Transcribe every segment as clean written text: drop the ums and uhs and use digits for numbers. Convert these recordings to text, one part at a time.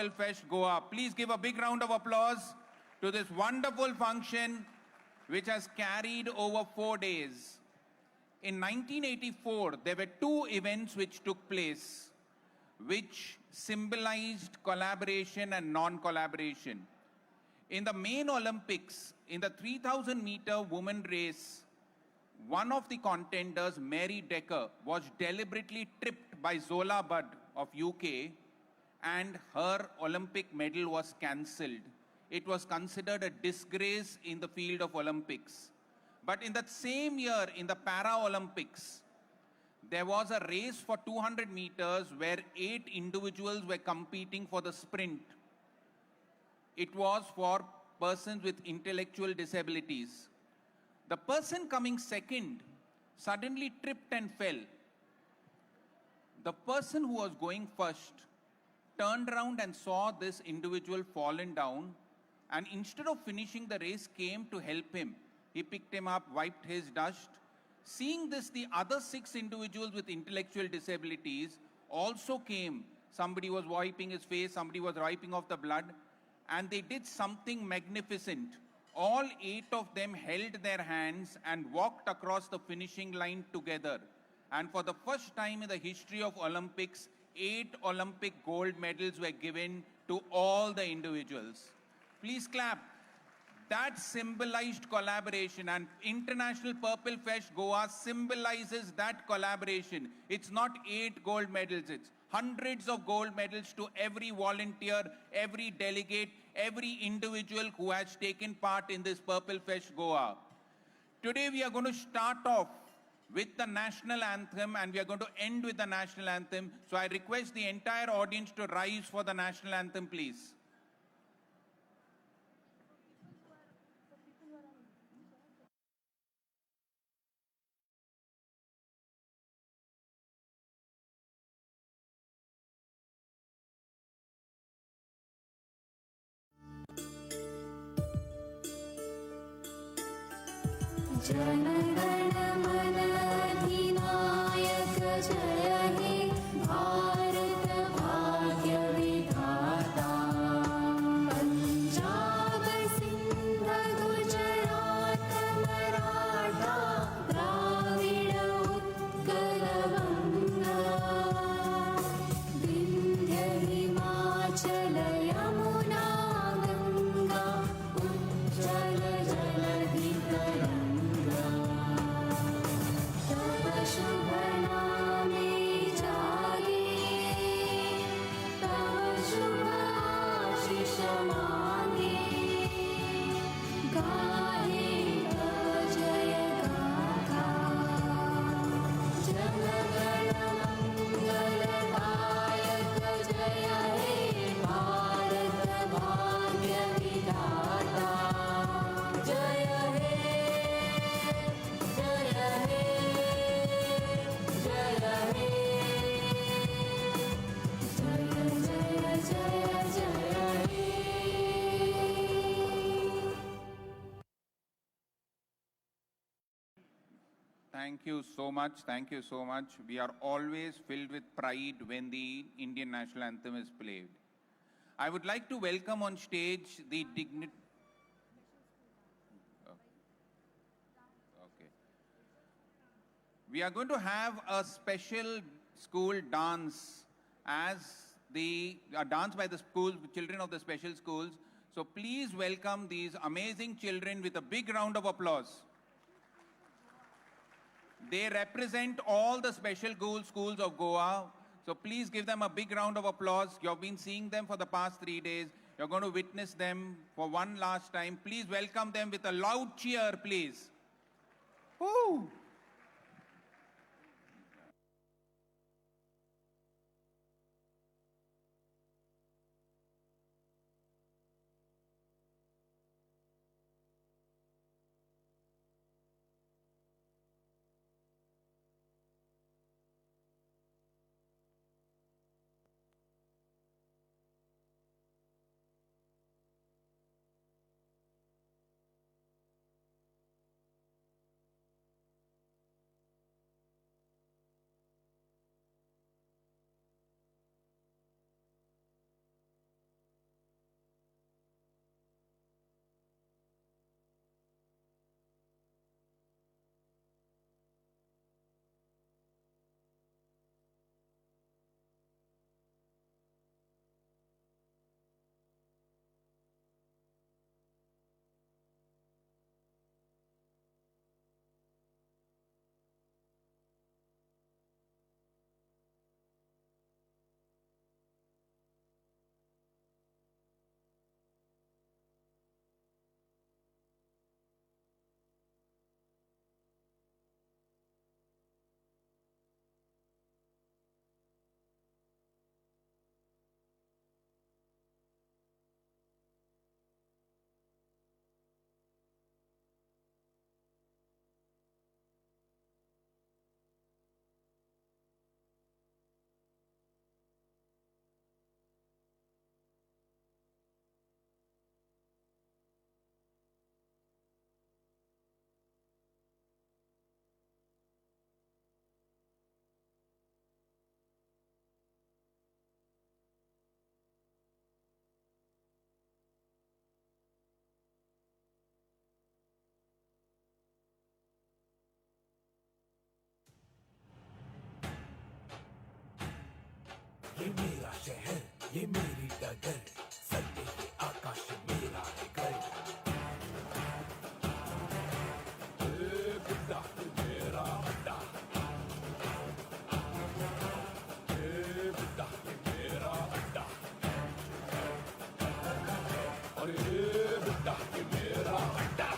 Purple Fest Goa. Please give a big round of applause to this wonderful function which has carried over 4 days. In 1984, there were 2 events which took place which symbolized collaboration and non-collaboration. In the main Olympics, in the 3,000-meter women race, one of the contenders, Mary Decker, was deliberately tripped by Zola Budd of UK, and her Olympic medal was cancelled. It was considered a disgrace in the field of Olympics. But in that same year, in the Paralympics, there was a race for 200 meters where 8 individuals were competing for the sprint. It was for persons with intellectual disabilities. The person coming second suddenly tripped and fell. The person who was going first turned around and saw this individual fallen down, and instead of finishing the race, came to help him. He picked him up, wiped his dust. Seeing this, the other 6 individuals with intellectual disabilities also came. Somebody was wiping his face, somebody was wiping off the blood, and they did something magnificent. All 8 of them held their hands and walked across the finishing line together. And for the first time in the history of Olympics, 8 Olympic gold medals were given to all the individuals. Please clap. That symbolized collaboration, and International Purple Fest Goa symbolizes that collaboration. It's not 8 gold medals, it's hundreds of gold medals to every volunteer, every delegate, every individual who has taken part in this Purple Fest Goa. Today we are going to start off with the national anthem, and we are going to end with the national anthem. So I request the entire audience to rise for the national anthem, please. Jana Gana मन अधिनायक जय हे भारत भाग्य विधाता पंजाब सिंध गुजरात मराठा द्राविड उत्कल बंगा विंध्य हिमाचल यमुना गंगा उज्जल जलधि तरंगा तब शुभ नामे जागे तब शुभ आशीष मांगे गाहे तब जय गाथा जन गण मंगलदायक जय हे भारत भाग्य विधाता जय हे जय हे जय हे जय जय जय जय हे Thank you so much. Thank you so much. We are always filled with pride when the Indian national anthem is played. I would like to welcome on stage the dignitary. Okay. We are going to have a special school dance as a dance by the school children of the special schools. So please welcome these amazing children with a big round of applause. They represent all the special schools of Goa. So please give them a big round of applause. You have been seeing them for the past 3 days. You're going to witness them for one last time. Please welcome them with a loud cheer, please. Woo! ये मेरा शहर, ये मेरी डगर, sir पे ये आकाश मेरा है घर। ए बुड्ढा ये मेरा अड्डा, ए बुड्ढा ये मेरा अड्डा, और ए बुड्ढा ये मेरा अड्डा।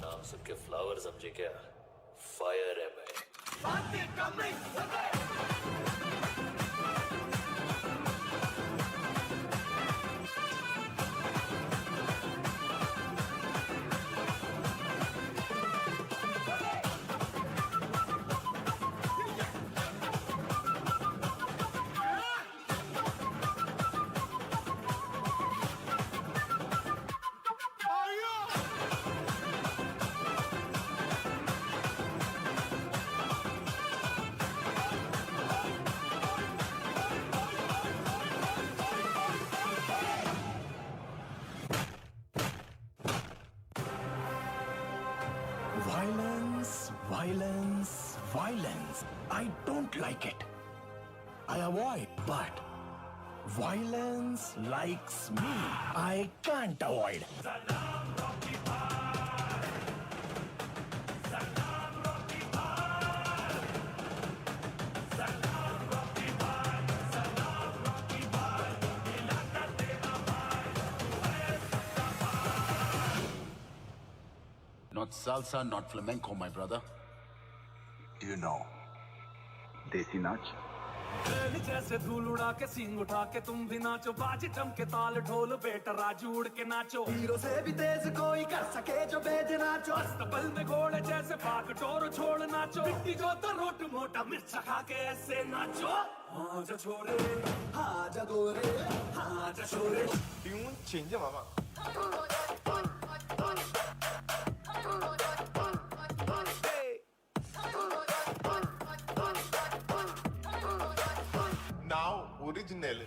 नाम सुन के फ्लावर समझे क्या? फायर है मैं। Violence, violence, violence. I don't like it. I avoid, but violence likes me. I can't avoid. Not salsa, not flamenco, my brother. Do you know Desi Nach? जैसे धूल उड़ा के सींग उठा के तुम भी नाचो, बाजी चमके ताल ढोल बेटा राजू उड़ के नाचो, हीरो से भी तेज कोई कर सके जो बेद नाचो, अस्तबल में घोड़े जैसे भाग डोर छोड़ नाचो, मिट्टी जो तो रोट मोटा मिर्च खा के ऐसे नाचो। हाँ जा छोरे, हाँ जा गोरे, हाँ जा छोरे। ट्यून चेंज है मामा। Now original.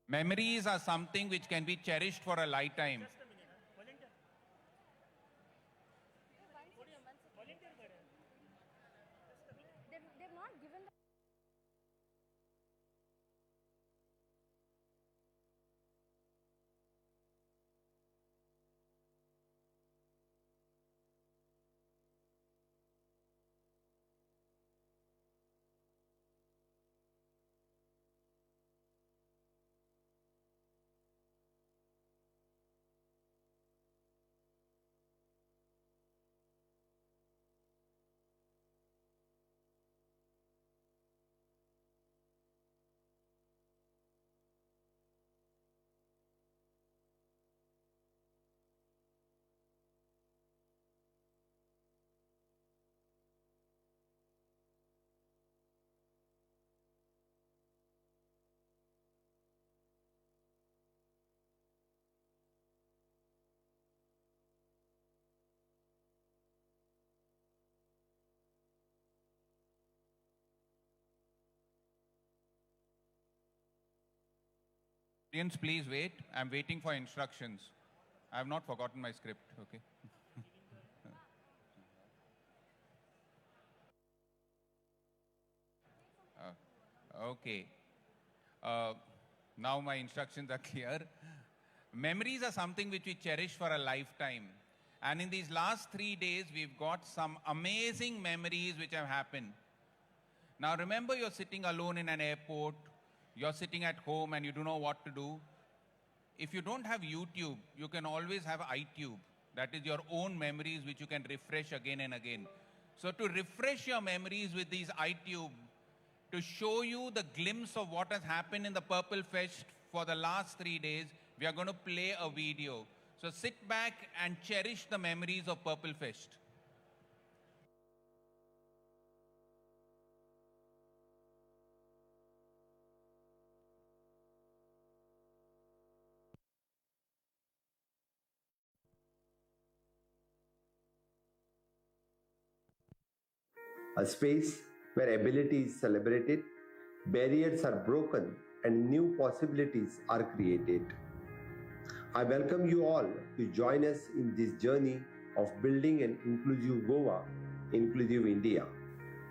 Memories are something which can be cherished for a lifetime. They've not given the Audience, please wait. I'm waiting for instructions. I have not forgotten my script, okay? Okay. Now my instructions are clear. Memories are something which we cherish for a lifetime. And in these last 3 days, we've got some amazing memories which have happened. Now remember, you're sitting alone in an airport, you're sitting at home and you don't know what to do. If you don't have YouTube, you can always have iTube. That is your own memories which you can refresh again and again. So to refresh your memories with these iTube, to show you the glimpse of what has happened in the Purple Fest for the last 3 days, we are going to play a video. So sit back and cherish the memories of Purple Fest. A space where ability is celebrated, barriers are broken, and new possibilities are created. I welcome you all to join us in this journey of building an inclusive Goa, inclusive India.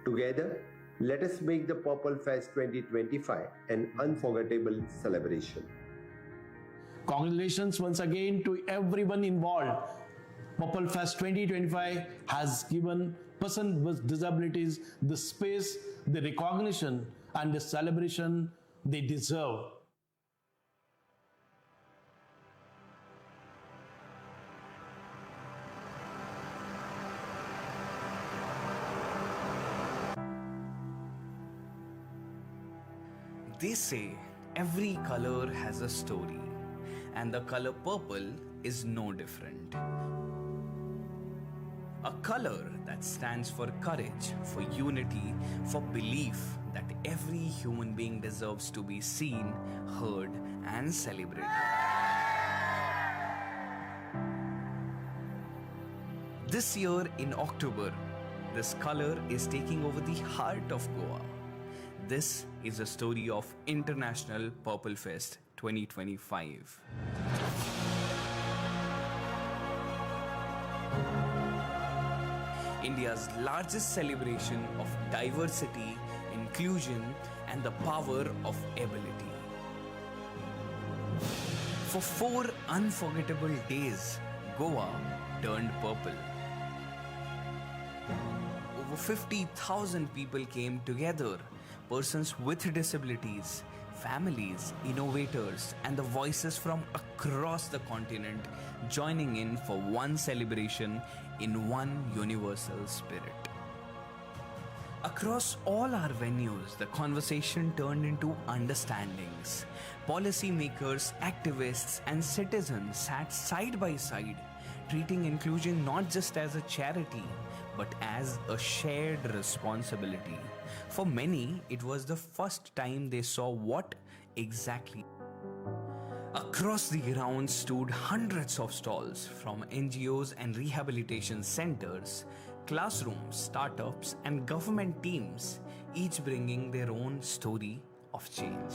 Together, let us make the Purple Fest 2025 an unforgettable celebration. Congratulations once again to everyone involved. Purple Fest 2025 has given persons with disabilities the space, the recognition, and the celebration they deserve. They say every color has a story, and the color purple is no different. A color that stands for courage, for unity, for belief that every human being deserves to be seen, heard, and celebrated. This year in October, this color is taking over the heart of Goa. This is a story of International Purple Fest 2025. India's largest celebration of diversity, inclusion, and the power of ability. For 4 unforgettable days, Goa turned purple. Over 50,000 people came together, persons with disabilities, families, innovators, and the voices from across the continent joining in for one celebration in one universal spirit. Across all our venues, the conversation turned into understandings. Policymakers, activists, and citizens sat side by side, treating inclusion not just as a charity, but as a shared responsibility. For many, it was the first time they saw what exactly. Across the grounds stood hundreds of stalls from NGOs and rehabilitation centers, classrooms, startups, and government teams, each bringing their own story of change.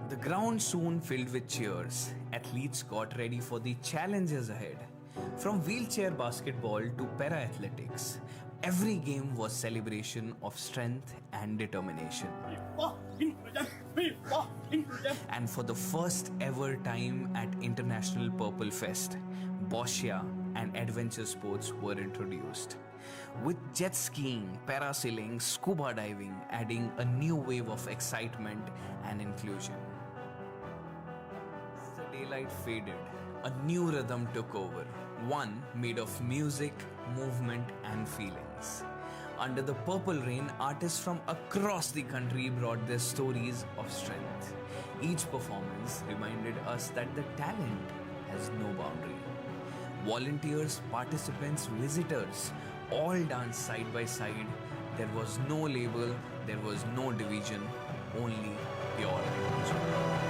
The ground soon filled with cheers. Athletes got ready for the challenges ahead. From wheelchair basketball to para-athletics, every game was celebration of strength and determination. And for the first ever time at International Purple Fest, Boscia and adventure sports were introduced, with jet skiing, parasailing, scuba diving adding a new wave of excitement and inclusion. As the daylight faded, a new rhythm took over, one made of music, movement, and feelings. Under the purple rain, artists from across the country brought their stories of strength. Each performance reminded us that the talent has no boundary. Volunteers, participants, visitors all danced side by side. There was no label, there was no division, only pure joy.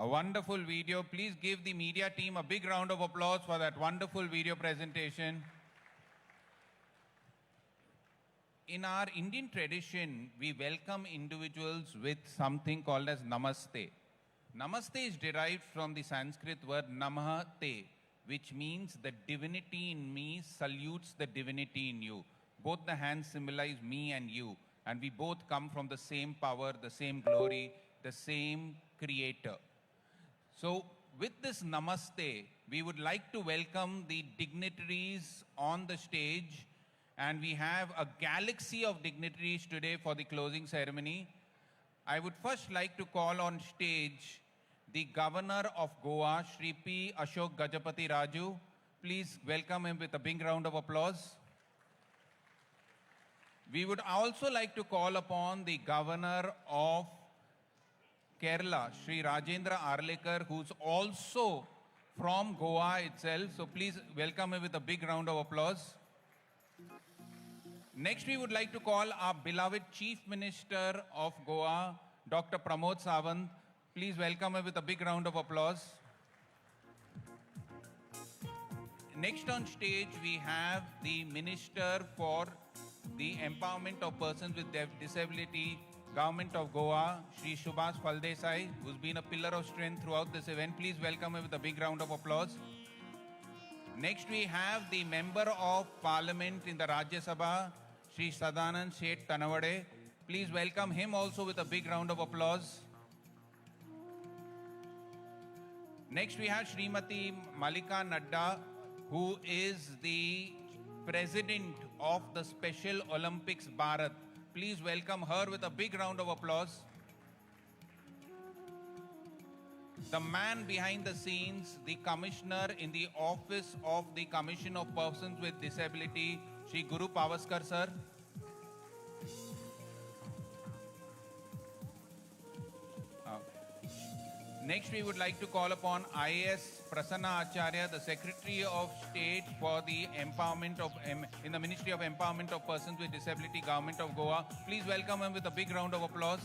A wonderful video. Please give the media team a big round of applause for that wonderful video presentation. In our Indian tradition, we welcome individuals with something called as Namaste. Namaste is derived from the Sanskrit word Namah-te, which means the divinity in me salutes the divinity in you. Both the hands symbolize me and you, and we both come from the same power, the same glory, the same creator. So with this Namaste, we would like to welcome the dignitaries on the stage, and we have a galaxy of dignitaries today for the closing ceremony. I would first like to call on stage the Governor of Goa, Shri P. Ashok Gajapati Raju. Please welcome him with a big round of applause. We would also like to call upon the Governor of Kerala, Shri Rajendra Arlekar, who's also from Goa itself. So please welcome him with a big round of applause. Next, we would like to call our beloved Chief Minister of Goa, Dr. Pramod Sawant. Please welcome him with a big round of applause. Next on stage, we have the Minister for the Empowerment of Persons with Disability, Government of Goa, Shri Subhash Phaldesai, who's been a pillar of strength throughout this event. Please welcome him with a big round of applause. Next, we have the Member of Parliament in the Rajya Sabha, Shri Sadanand Seth Tanawade. Please welcome him also with a big round of applause. Next, we have Srimati Malika Nadda, who is the President of the Special Olympics Bharat. Please welcome her with a big round of applause. The man behind the scenes, the Commissioner in the Office of the Commission of Persons with Disability, Shri Guru Pavaskar sir. Next, we would like to call upon IAS Prasanna Acharya, the Secretary of State for the Empowerment of in the Ministry of Empowerment of Persons with Disability, Government of Goa. Please welcome him with a big round of applause.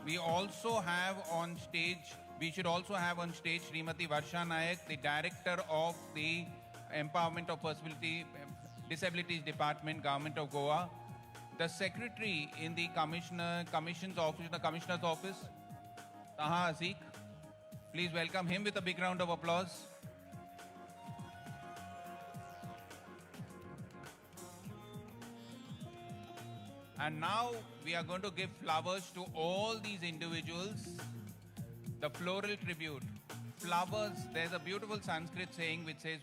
We also have on stage, we should also have on stage Srimati Varsha Nayak, the Director of the Empowerment of Disabilities Department, Government of Goa. The Secretary in the Commissioner's Office, Taha Azik. Please welcome him with a big round of applause. And now we are going to give flowers to all these individuals. The floral tribute. Flowers, there's a beautiful Sanskrit saying which says,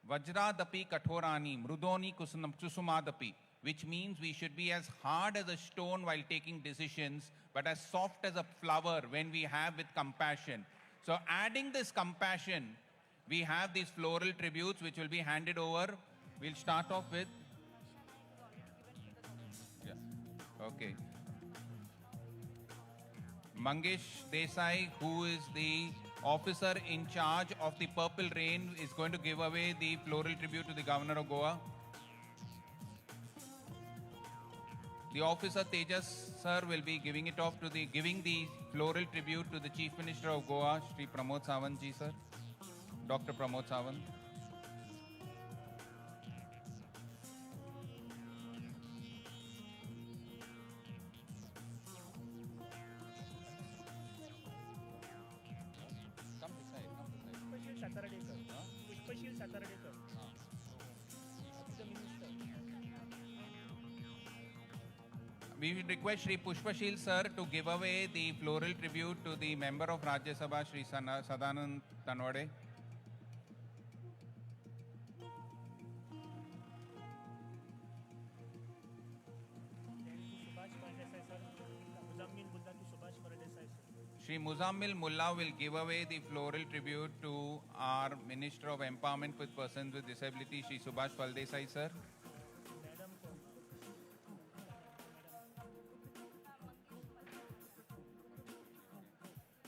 Vajradapi kathorani mrudoni kusumadapi, which means we should be as hard as a stone while taking decisions, but as soft as a flower when we have with compassion. So adding this compassion, we have these floral tributes which will be handed over. We'll start off with... Yeah. Okay. Mangesh Desai, who is the officer in charge of the Purple Rain, is going to give away the floral tribute to the Governor of Goa. The officer Tejas sir will be giving it off to giving the floral tribute to the Chief Minister of Goa, Shri Pramod Sawant ji sir, Dr. Pramod Sawant. Come this side, come this side. Pushpashil Sataradekar. The minister. We will request Shri Pushpashil sir to give away the floral tribute to the Member of Rajya Sabha, Shri Sadanand Tanwade. Shri Muzammil Mullah will give away the floral tribute to our Minister of Empowerment with Persons with Disability, Shri Subhash Phaldesai sir.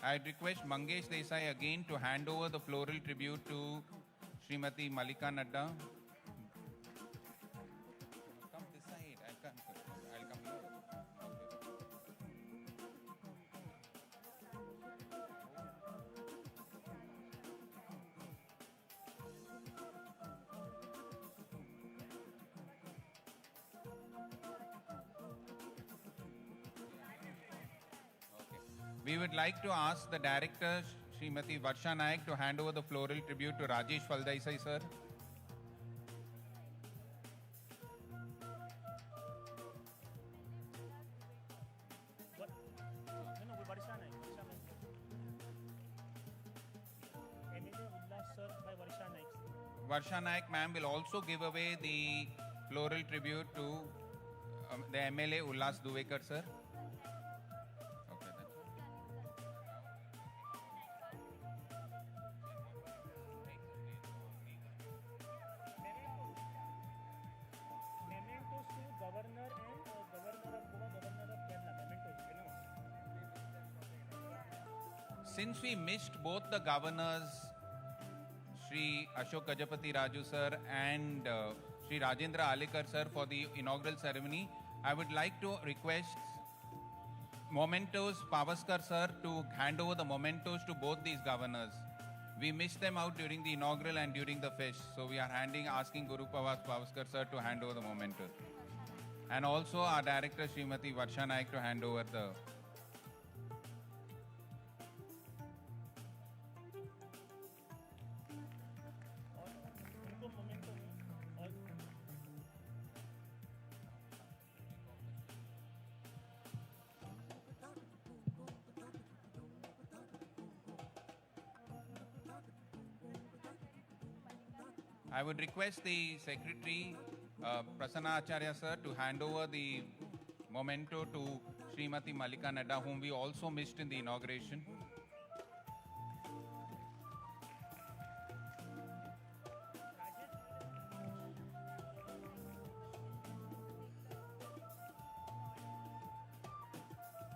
I'd request Mangesh Desai again to hand over the floral tribute to Srimati Malika Nadda. Come this side. I'll come here. We would like to ask the director, Srimati Varsha Naik, to hand over the floral tribute to Rajesh Valdesai, sir. Varsha Naik ma'am will also give away the floral tribute to the MLA Ullas Duvekar, sir. Okay, Mementos to Governor and Governor of Goa, Governor of Kerala. Mementos, Since we missed both the governors, Shri Ashok Gajapati Raju sir and Shri Rajendra Alekar sir, for the inaugural ceremony, I would like to request Mementos Pavaskar sir to hand over the mementos to both these governors. We missed them out during the inaugural and during the feast, so we are asking Guru Pavaskar sir to hand over the mementos. And also our director Srimati Varsha Naik to hand over the I would request the secretary, Prasanna Acharya sir, to hand over the memento to Srimati Malika Nadda, whom we also missed in the inauguration.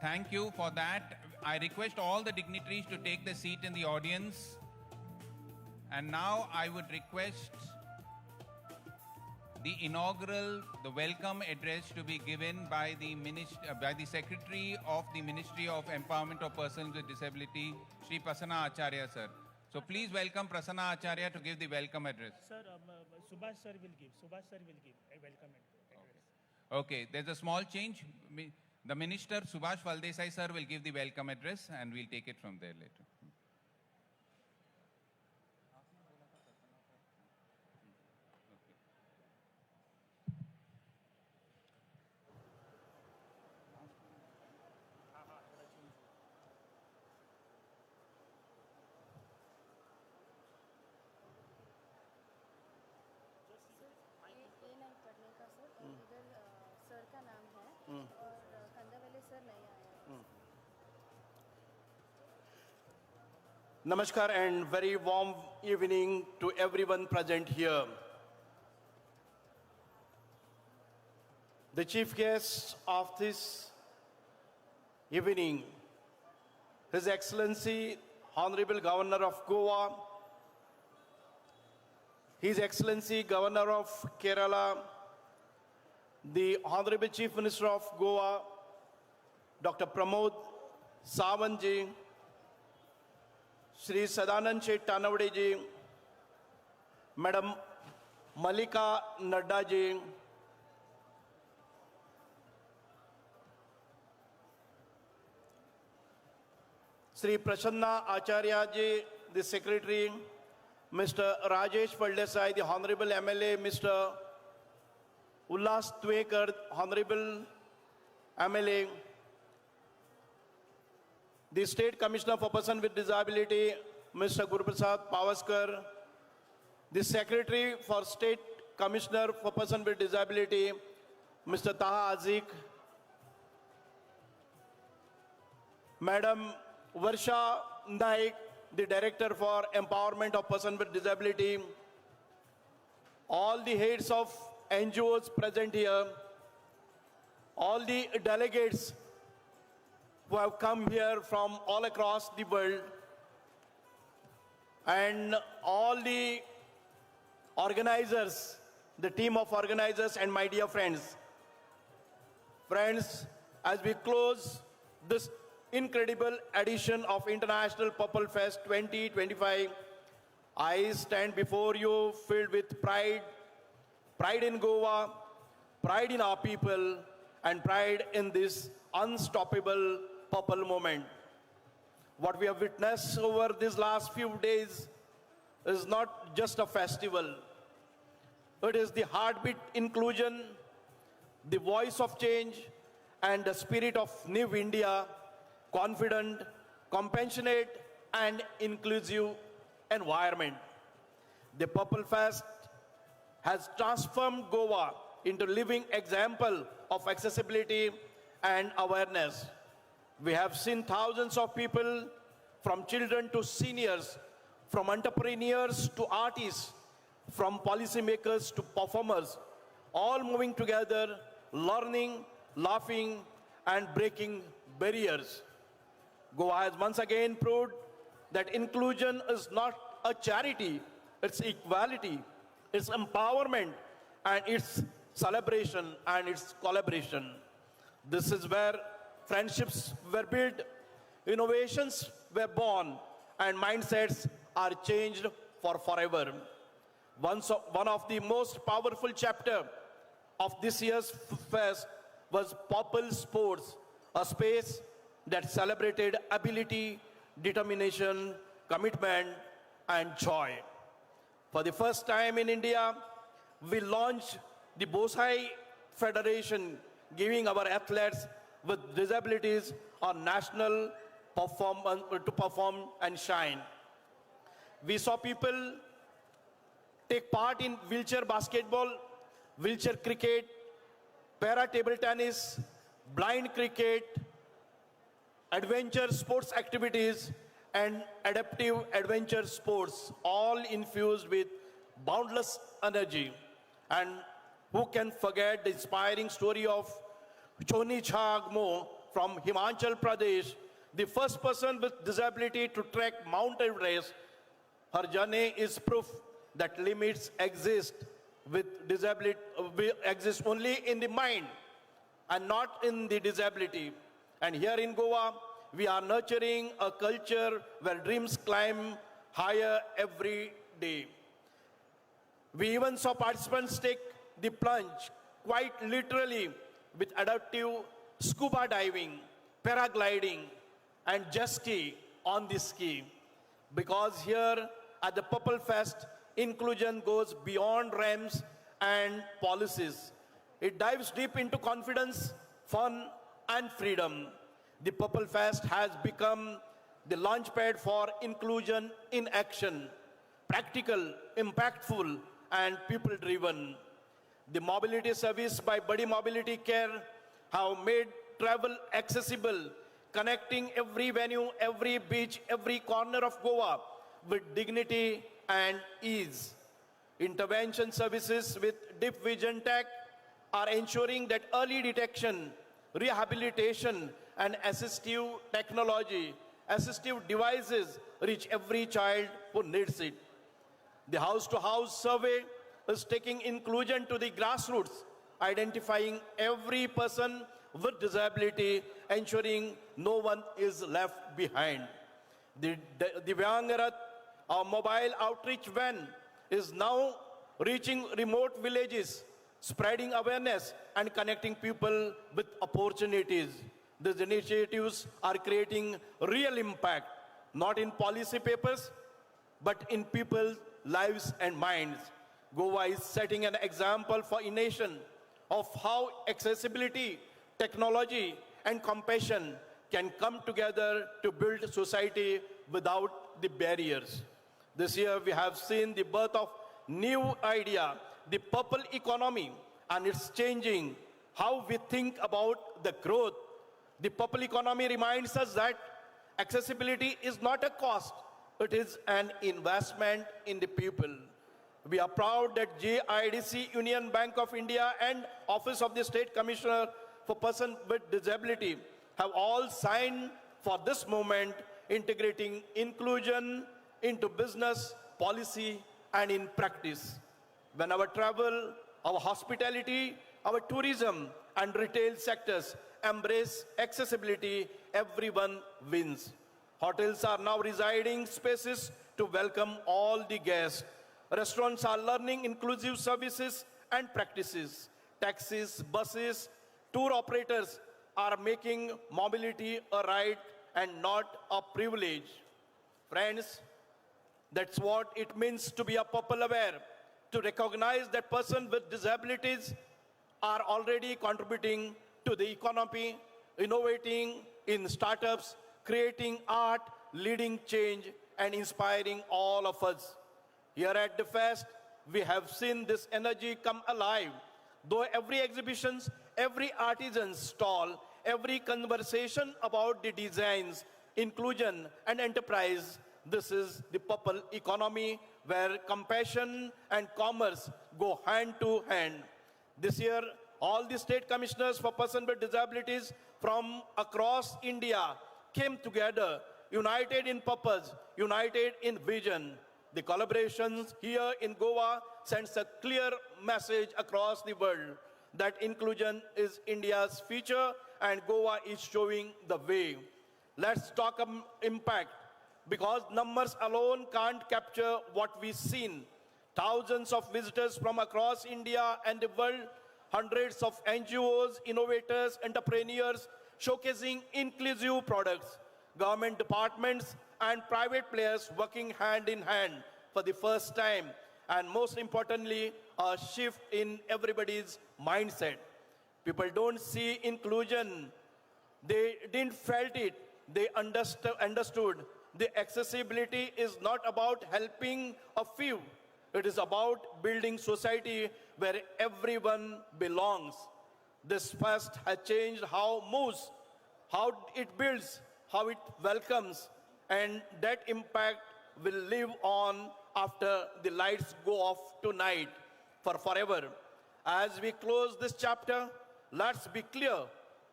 Thank you for that. I request all the dignitaries to take the seat in the audience. And now I would request the inaugural, the welcome address to be given by the Secretary of the Ministry of Empowerment of Persons with Disability, Shri Prasanna Acharya sir. So please welcome Prasanna Acharya to give the welcome address. Sir, Subhash sir will give. Subhash sir will give a welcome address. Okay, there's a small change. The Minister Subhash Valdesai sir will give the welcome address and we'll take it from there later. Namaskar and very warm evening to everyone present here. The chief guest of this evening, His Excellency Honorable Governor of Goa, His Excellency Governor of Kerala, the Honorable Chief Minister of Goa, Dr. Pramod Sawant ji, Shri Sadanand Sheikh Tanawade ji, Madam Malika Nadda ji, Shri Prasanna Acharya ji, the Secretary, Mr. Rajesh Valdesai, the Honorable MLA, Mr. Ullas Duvekar, Honorable MLA, the State Commissioner for Persons with Disability, Mr. Guruprasad Pavaskar, the Secretary for State Commissioner for Persons with Disability, Mr. Taha Azik, Madam Varsha Naik, the Director for Empowerment of Persons with Disability, all the heads of NGOs present here, all the delegates who have come here from all across the world, and all the organizers, the team of organizers, and my dear friends. Friends, as we close this incredible edition of International Purple Fest 2025, I stand before you filled with pride, pride in Goa, pride in our people, and pride in this unstoppable purple moment. What we have witnessed over these last few days is not just a festival. It is the heartbeat inclusion, the voice of change, and the spirit of New India, confident, compassionate, and inclusive environment. The Purple Fest has transformed Goa into a living example of accessibility and awareness. We have seen thousands of people, from children to seniors, from entrepreneurs to artists, from policymakers to performers, all moving together, learning, laughing, and breaking barriers. Goa has once again proved that inclusion is not a charity, it's equality, it's empowerment, and it's celebration and it's collaboration. This is where friendships were built, innovations were born, and mindsets are changed for forever. One of the most powerful chapters of this year's fest was Purple Sports, a space that celebrated ability, determination, commitment, and joy. For the first time in India, we launched the Bosai Federation, giving our athletes with disabilities a national performance to perform and shine. We saw people take part in wheelchair basketball, wheelchair cricket, para table tennis, blind cricket, adventure sports activities, and adaptive adventure sports, all infused with boundless energy. And who can forget the inspiring story of Choni Chagmo from Himachal Pradesh, the first person with disability to trek Mount Everest. Her journey is proof that limits exist with disability, exist only in the mind and not in the disability. And here in Goa, we are nurturing a culture where dreams climb higher every day. We even saw participants take the plunge, quite literally, with adaptive scuba diving, paragliding, and jet ski on the ski. Because here at the Purple Fest, inclusion goes beyond ramps and policies. It dives deep into confidence, fun, and freedom. The Purple Fest has become the launchpad for inclusion in action, practical, impactful, and people-driven. The mobility service by Buddy Mobility Care have made travel accessible, connecting every venue, every beach, every corner of Goa with dignity and ease. Intervention services with deep vision tech are ensuring that early detection, rehabilitation, and assistive technology, assistive devices reach every child who needs it. The house-to-house survey is taking inclusion to the grassroots, identifying every person with disability, ensuring no one is left behind. The Divyang Rath, our mobile outreach van, is now reaching remote villages, spreading awareness and connecting people with opportunities. These initiatives are creating real impact, not in policy papers, but in people's lives and minds. Goa is setting an example for a nation of how accessibility, technology, and compassion can come together to build a society without the barriers. This year we have seen the birth of new idea, the purple economy, and it's changing how we think about the growth. The purple economy reminds us that accessibility is not a cost, it is an investment in the people. We are proud that JIDC, Union Bank of India, and Office of the State Commissioner for Persons with Disability have all signed for this moment, integrating inclusion into business, policy, and in practice. When our travel, our hospitality, our tourism, and retail sectors embrace accessibility, everyone wins. Hotels are now residing spaces to welcome all the guests. Restaurants are learning inclusive services and practices. Taxis, buses, tour operators are making mobility a right and not a privilege. Friends, that's what it means to be a people aware, to recognize that persons with disabilities are already contributing to the economy, innovating in startups, creating art, leading change, and inspiring all of us. Here at the fest, we have seen this energy come alive. Though every exhibition, every artisan's stall, every conversation about the designs, inclusion, and enterprise, this is the purple economy where compassion and commerce go hand to hand. This year, all the state commissioners for persons with disabilities from across India came together, united in purpose, united in vision. The collaborations here in Goa sends a clear message across the world that inclusion is India's future and Goa is showing the way. Let's talk impact, because numbers alone can't capture what we've seen. Thousands of visitors from across India and the world, hundreds of NGOs, innovators, entrepreneurs showcasing inclusive products, government departments and private players working hand in hand for the first time, and most importantly, a shift in everybody's mindset. People don't see inclusion, they didn't felt it, they understood. The accessibility is not about helping a few, it is about building society where everyone belongs. This fest has changed how it moves, how it builds, how it welcomes, and that impact will live on after the lights go off tonight for forever. As we close this chapter, let's be clear,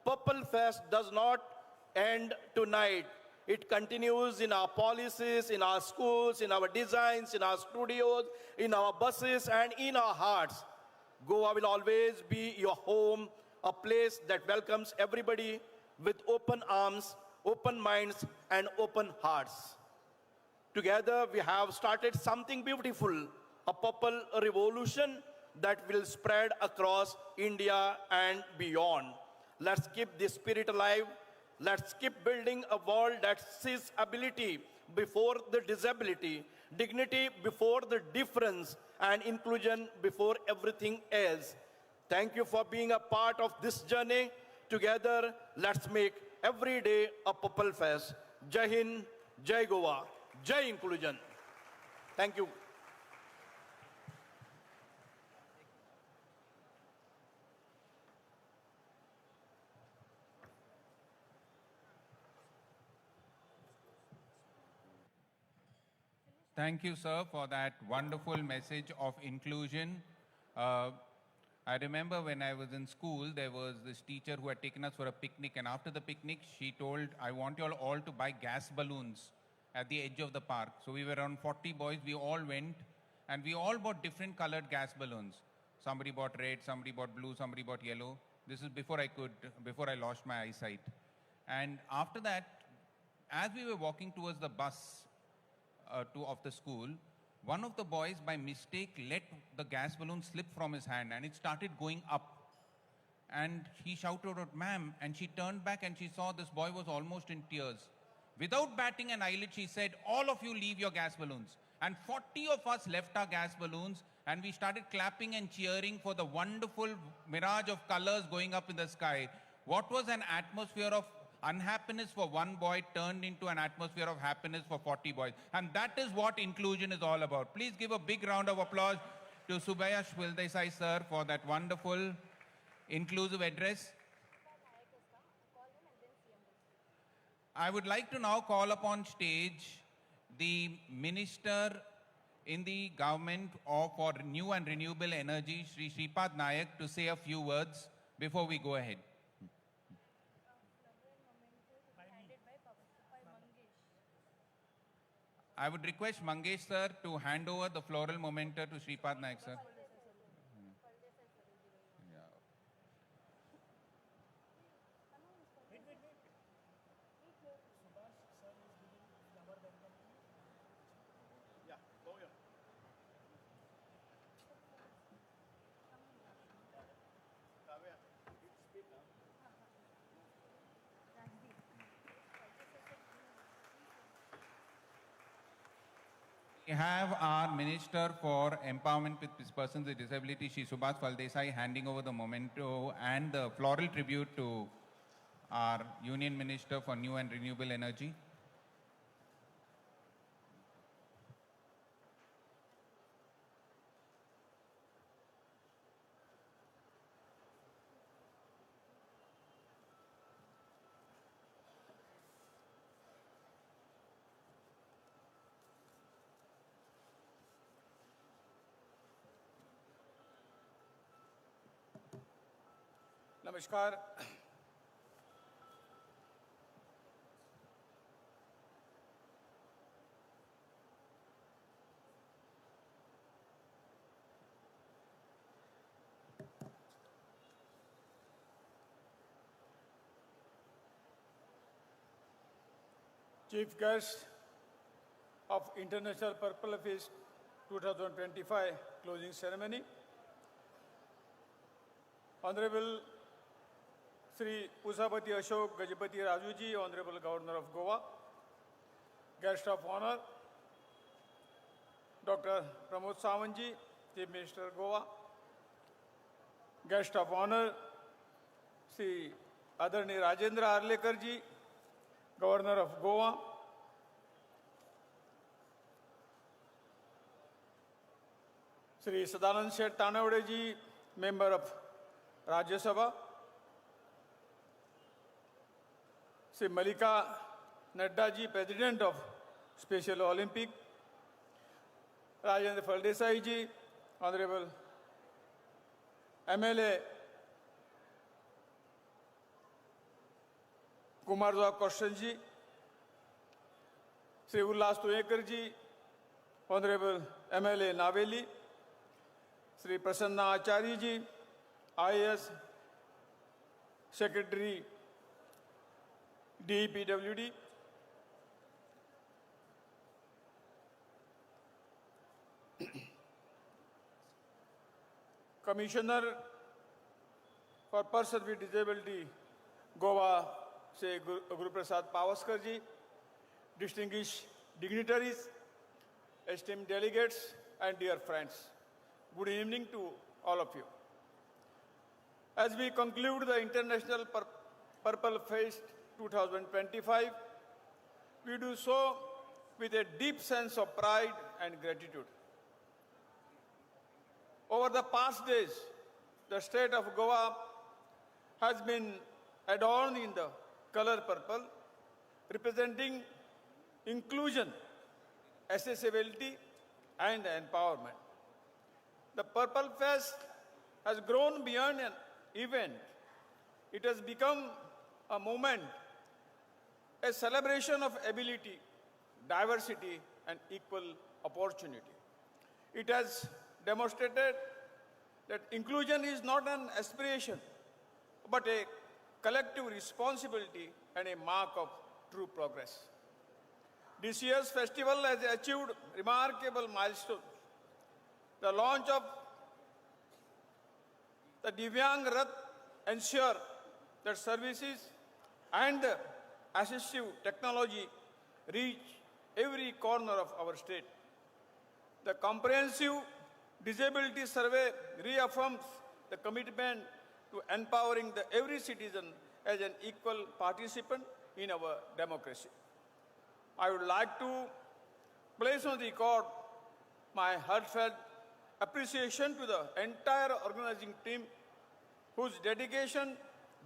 Purple Fest does not end tonight. It continues in our policies, in our schools, in our designs, in our studios, in our buses, and in our hearts. Goa will always be your home, a place that welcomes everybody with open arms, open minds, and open hearts. Together, we have started something beautiful, a purple revolution that will spread across India and beyond. Let's keep this spirit alive. Let's keep building a world that sees ability before the disability, dignity before the difference, and inclusion before everything else. Thank you for being a part of this journey. Together, let's make every day a Purple Fest. Jai Hind, Jai Goa, Jai Inclusion. Thank you. Thank you, sir, for that wonderful message of inclusion. I remember when I was in school, there was this teacher who had taken us for a picnic, and after the picnic, she told, I want you all to buy gas balloons at the edge of the park. So we were around 40 boys, we all went, and we all bought different colored gas balloons. Somebody bought red, somebody bought blue, somebody bought yellow. This is before I lost my eyesight. And after that, as we were walking towards the bus of the school, one of the boys by mistake let the gas balloon slip from his hand and it started going up. And he shouted out, ma'am, and she turned back and she saw this boy was almost in tears. Without batting an eyelid, she said, all of you leave your gas balloons. And 40 of us left our gas balloons and we started clapping and cheering for the wonderful mirage of colors going up in the sky. What was an atmosphere of unhappiness for one boy turned into an atmosphere of happiness for 40 boys. And that is what inclusion is all about. Please give a big round of applause to Subhayash Vildesai sir for that wonderful inclusive address. I would like to now call upon stage the Minister in the government for New and Renewable Energy, Shri Shripad Nayak, to say a few words before we go ahead. I would request Mangesh sir to hand over the floral memento to Shripad Nayak sir. have our Minister for Empowerment with Persons with Disability, Shri Subhash Phaldesai, handing over the memento and the floral tribute to our Union Minister for New and Renewable Energy. नमस्कार। Chief guest of International Purple Feast 2025 closing ceremony, Honorable Sri Ushabati Ashok Gajapati Rajuji, Honorable Governor of Goa, Guest of Honor, Dr. Pramod Sawantji, Chief Minister Goa, Guest of Honor, Sri Adarni Rajendra Arlekar ji, Governor of Goa, Sri Sadanand Seth Tanawade ji, Member of Rajya Sabha, Sri Malika Nadda ji, President of Special Olympic, Rajendra Phaldesai ji, Honorable MLA Kumarjot Kaushal ji, Sri Ullas Tuekar ji, Honorable MLA Naveli, Sri Prasanna Acharya ji, IAS Secretary DPWD, Commissioner for Persons with Disability, Goa, Sri Guru Prasad Pavaskar ji, distinguished dignitaries, esteemed delegates, and dear friends. Good evening to all of you. As we conclude the International Purple Feast 2025, we do so with a deep sense of pride and gratitude. Over the past days, the state of Goa has been adorned in the color purple, representing inclusion, accessibility, and empowerment. The Purple Fest has grown beyond an event. It has become a moment, a celebration of ability, diversity, and equal opportunity. It has demonstrated that inclusion is not an aspiration, but a collective responsibility and a mark of true progress. This year's festival has achieved remarkable milestones. The launch of the Divyang Rath ensure that services and assistive technology reach every corner of our state. The comprehensive disability survey reaffirms the commitment to empowering every citizen as an equal participant in our democracy. I would like to place on record my heartfelt appreciation to the entire organizing team whose dedication,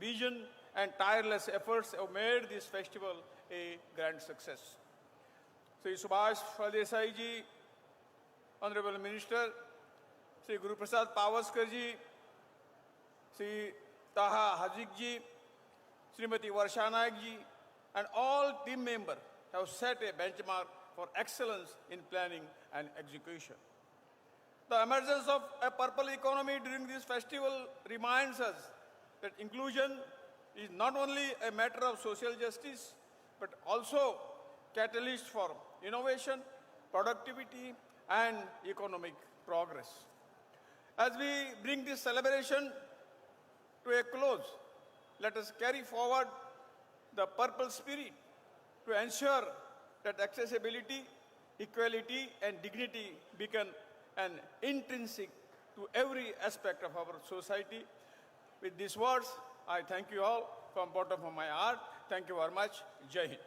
vision, and tireless efforts have made this festival a grand success. Sri Subhash Phaldesai ji, Honorable Minister, Sri Guru Prasad Pavaskar ji, Sri Taha Hazik ji, Srimati Varsha Naik ji, and all team members have set a benchmark for excellence in planning and execution. The emergence of a purple economy during this festival reminds us that inclusion is not only a matter of social justice, but also catalyst for innovation, productivity, and economic progress. As we bring this celebration to a close, let us carry forward the purple spirit to ensure that accessibility, equality and dignity become an intrinsic to every aspect of our society. With these words, I thank you all from bottom of my heart. Thank you very much. Jai Hind.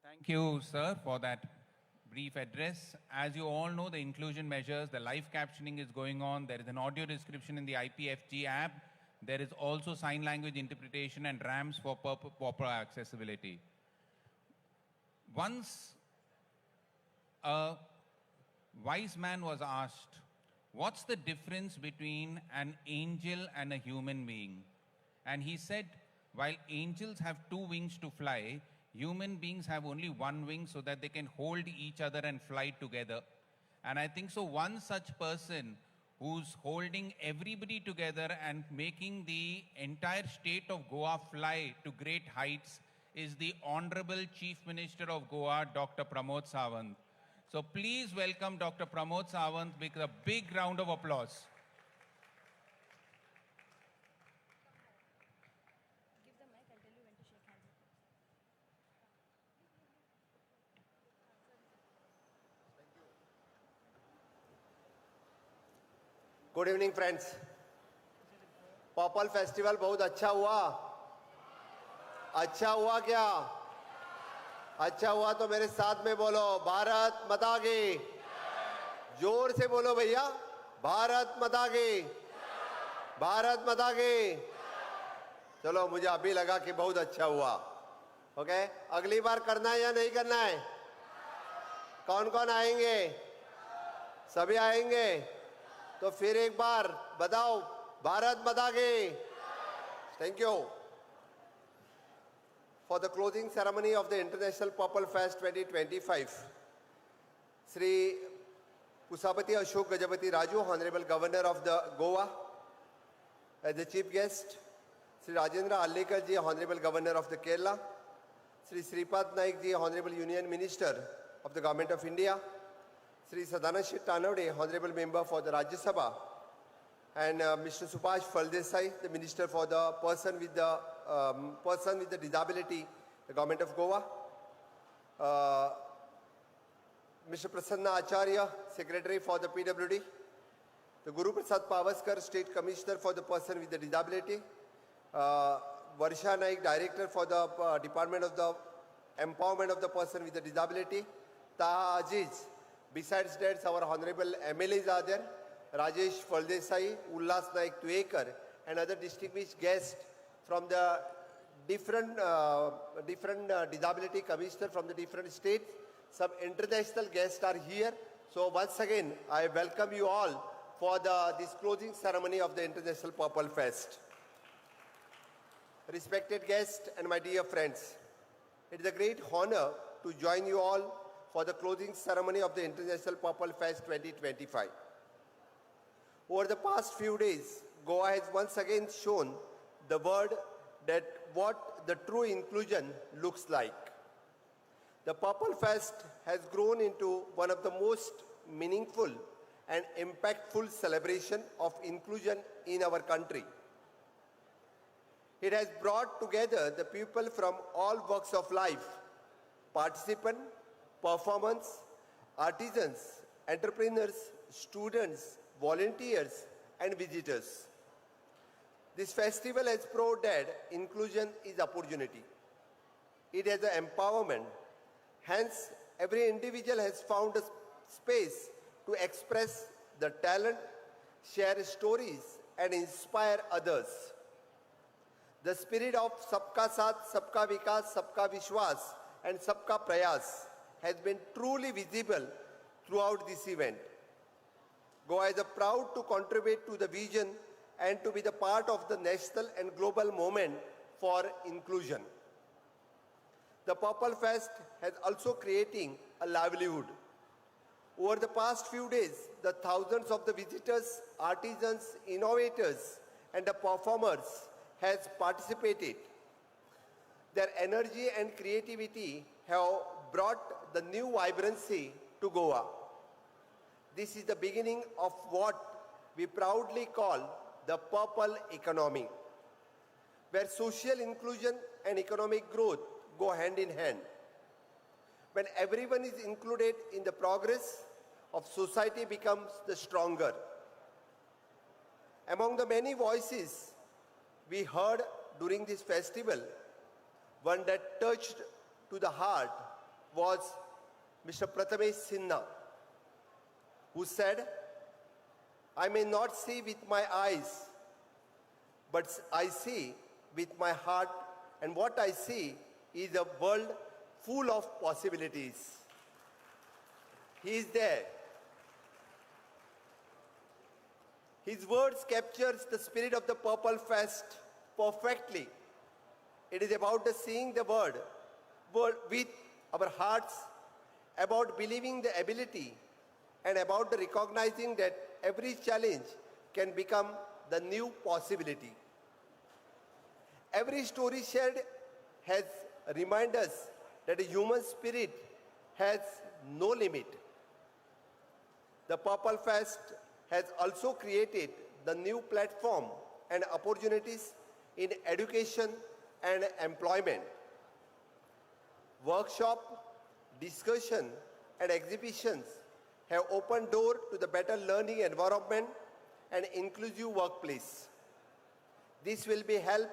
Thank you, sir, for that brief address. As you all know, the inclusion measures, the live captioning is going on. There is an audio description in the IPFG app. There is also sign language interpretation and ramps for proper accessibility. Once a wise man was asked, what's the difference between an angel and a human being? And he said, while angels have 2 wings to fly, human beings have only 1 wing so that they can hold each other and fly together. And I think so one such person who's holding everybody together and making the entire state of Goa fly to great heights is the Honorable Chief Minister of Goa, Dr. Pramod Sawant. So please welcome Dr. Pramod Sawant with a big round of applause. Give the mic, I'll tell you when to shake hands. Good evening friends purple festival बहुत अच्छा हुआ क्या अच्छा हुआ तो मेरे साथ में बोलो भारत माता की जोर से बोलो भैया भारत माता की चलो मुझे अभी लगा कि बहुत अच्छा हुआ ओके अगली बार करना है या नहीं करना है कौन कौन आएंगे सभी आएंगे तो फिर एक बार बताओ भारत माता की thank you for the closing ceremony of the International Purple Fest 2025 Sri Kusapati Ashok Gajapati Raju, Honorable Governor of the Goa, as the chief guest, Sri Rajendra Allekar ji, Honorable Governor of the Kerala, Sri Sripad Naik ji, Honorable Union Minister of the Government of India, Sri Sadanashit Tanavade, Honorable Member for the Rajya Sabha, and Mr. Subhash Phaldesai, the Minister for the person with the disability, the Government of Goa, Mr. Prasanna Acharya, Secretary for the PWD, the Guru Prasad Pavaskar, State Commissioner for the person with the disability, Varsha Naik, Director for the Department of the Empowerment of the Person with the Disability, Taha Aziz. Besides that, our honorable MLAs are there, Rajesh Phaldesai, Ullas Naik Tuekar, and other distinguished guests from the different disability commissioner from the different states. Some international guests are here. So once again, I welcome you all for this closing ceremony of the International Purple Fest. Respected guests and my dear friends, it is a great honor to join you all for the closing ceremony of the International Purple Fest 2025. Over the past few days, Goa has once again shown the world that what the true inclusion looks like. The Purple Fest has grown into one of the most meaningful and impactful celebration of inclusion in our country. It has brought together the people from all walks of life, participants, performers, artisans, entrepreneurs, students, volunteers, and visitors. This festival has proved that inclusion is opportunity. It is an empowerment. Hence, every individual has found a space to express the talent, share stories, and inspire others. The spirit of Sabka Saath, Sabka Vikas, Sabka Vishwas, and Sabka Prayas has been truly visible throughout this event. Goa is proud to contribute to the vision and to be the part of the national and global movement for inclusion. The Purple Fest has also creating a livelihood. Over the past few days, the thousands of the visitors, artisans, innovators, and the performers has participated. their energy and creativity have brought the new vibrancy to Goa. This is the beginning of what we proudly call the purple economy, where social inclusion and economic growth go hand in hand. When everyone is included in the progress of society becomes the stronger. Among the many voices we heard during this festival, one that touched to the heart was Mr. Prathamesh Sinha, who said, "I may not see with my eyes, but I see with my heart, and what I see is a world full of possibilities." He is there. His words captures the spirit of the Purple Fest perfectly. It is about the seeing the world with our hearts, about believing the ability, and about the recognizing that every challenge can become the new possibility. Every story shared has reminded us that the human spirit has no limit. The Purple Fest has also created the new platform and opportunities in education and employment. Workshop, discussion, and exhibitions have opened doors to the better learning environment and inclusive workplace. This will be help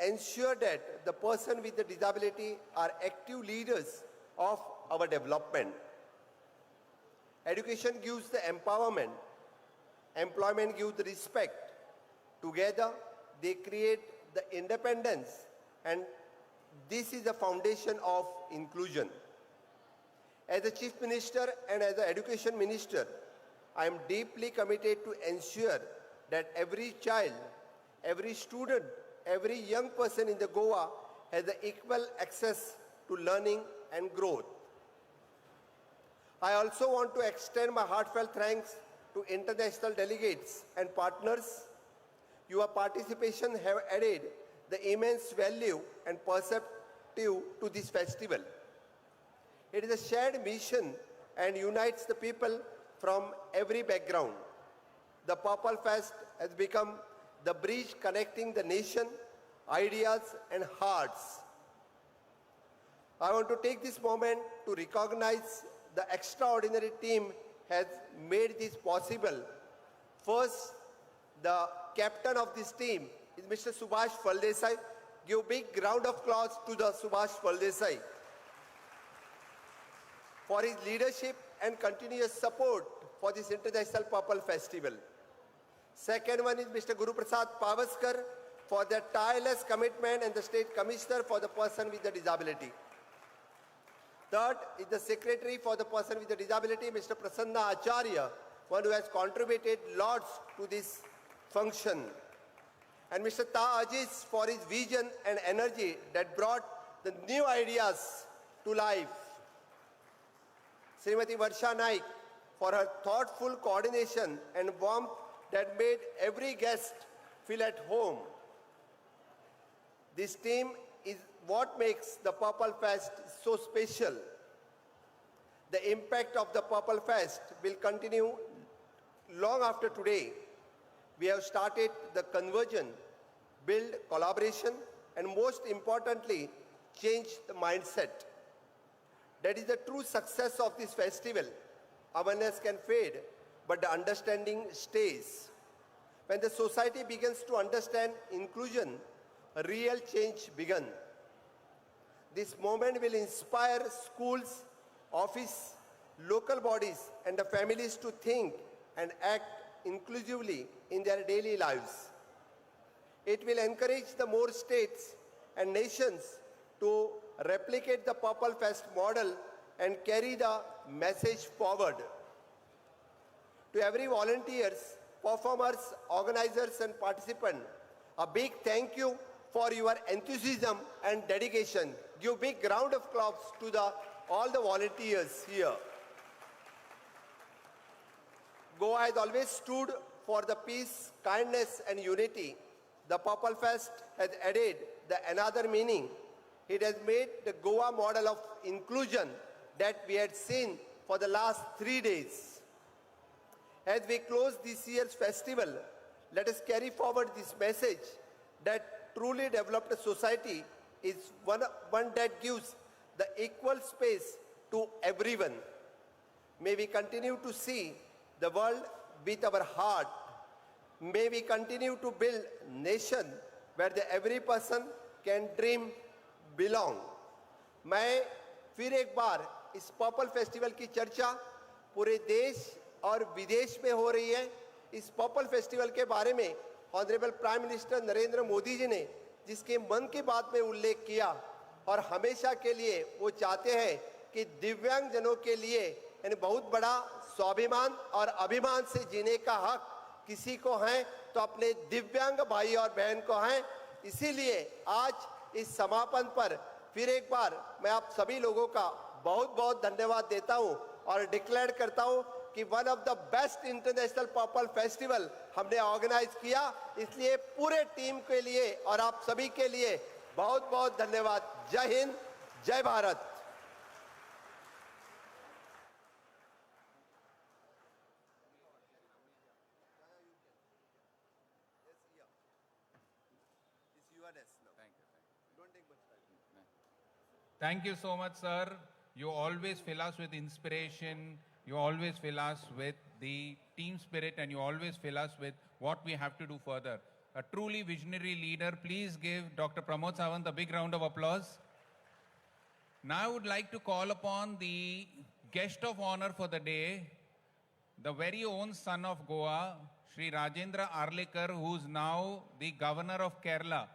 ensure that the person with the disability are active leaders of our development. Education gives the empowerment. Employment gives the respect. Together, they create the independence, and this is the foundation of inclusion. As a Chief Minister and as an Education Minister, I am deeply committed to ensure that every child, every student, every young person in the Goa has the equal access to learning and growth. I also want to extend my heartfelt thanks to international delegates and partners. Your participation have added the immense value and perspective to this festival. It is a shared mission and unites the people from every background. The Purple Fest has become the bridge connecting the nation, ideas, and hearts. I want to take this moment to recognize the extraordinary team has made this possible. First, the captain of this team is Mr. Subhash Phaldesai. Give a big round of applause to the Subhash Phaldesai for his leadership and continuous support for this International Purple Festival. Second one is Mr. Guru Prasad Pavaskar for their tireless commitment, and the State Commissioner for the person with the disability. Third is the Secretary for the person with the disability, Mr. Prasanna Acharya, one who has contributed lots to this function. And Mr. Ta Aziz for his vision and energy that brought the new ideas to life. Srimati Varsha Naik for her thoughtful coordination and warmth that made every guest feel at home. This team is what makes the Purple Fest so special. The impact of the Purple Fest will continue long after today. We have started the conversion, build collaboration, and most importantly, change the mindset. That is the true success of this festival. Awareness can fade, but the understanding stays. When the society begins to understand inclusion, a real change begins. This moment will inspire schools, office, local bodies, and the families to think and act inclusively in their daily lives. It will encourage the more states and nations to replicate the Purple Fest model and carry the message forward. To every volunteers, performers, organizers, and participants, a big thank you for your enthusiasm and dedication. Give a big round of applause to all the volunteers here. Goa has always stood for the peace, kindness, and unity. The Purple Fest has added another meaning. It has made the Goa model of inclusion that we had seen for the last 3 days. As we close this year's festival, let us carry forward this message that truly developed society is one that gives the equal space to everyone. May we continue to see the world with our heart. May we continue to build a nation where every person can dream, belong. मैं फिर एक बार इस purple festival की चर्चा पूरे देश और विदेश में हो रही है। इस पर्पल फेस्टिवल के बारे में honourable prime minister Narendra Modi ji ने जिसके मन की बात में उल्लेख किया और हमेशा के लिए वो चाहते हैं कि दिव्यांग जनों के लिए यानी बहुत बड़ा स्वाभिमान और अभिमान से जीने का हक किसी को है तो अपने दिव्यांग भाई और बहन को है। इसीलिए आज इस समापन पर फिर एक बार मैं आप सभी लोगों का बहुत बहुत धन्यवाद देता हूं और डिक्लेयर करता हूं कि one of the best international purple festival हमने ऑर्गेनाइज किया। इसलिए पूरे टीम के लिए और आप सभी के लिए बहुत बहुत धन्यवाद। जय हिंद, जय Bharat. Thank you so much, sir. You always fill us with inspiration. You always fill us with the team spirit, and you always fill us with what we have to do further. A truly visionary leader. Please give Dr. Pramod Sawant a big round of applause. Now I would like to call upon the guest of honor for the day, the very own son of Goa, Sri Rajendra Arlekar, who's now the governor of Kerala,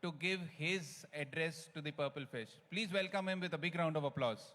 to give his address to the Purple Fish. Please welcome him with a big round of applause.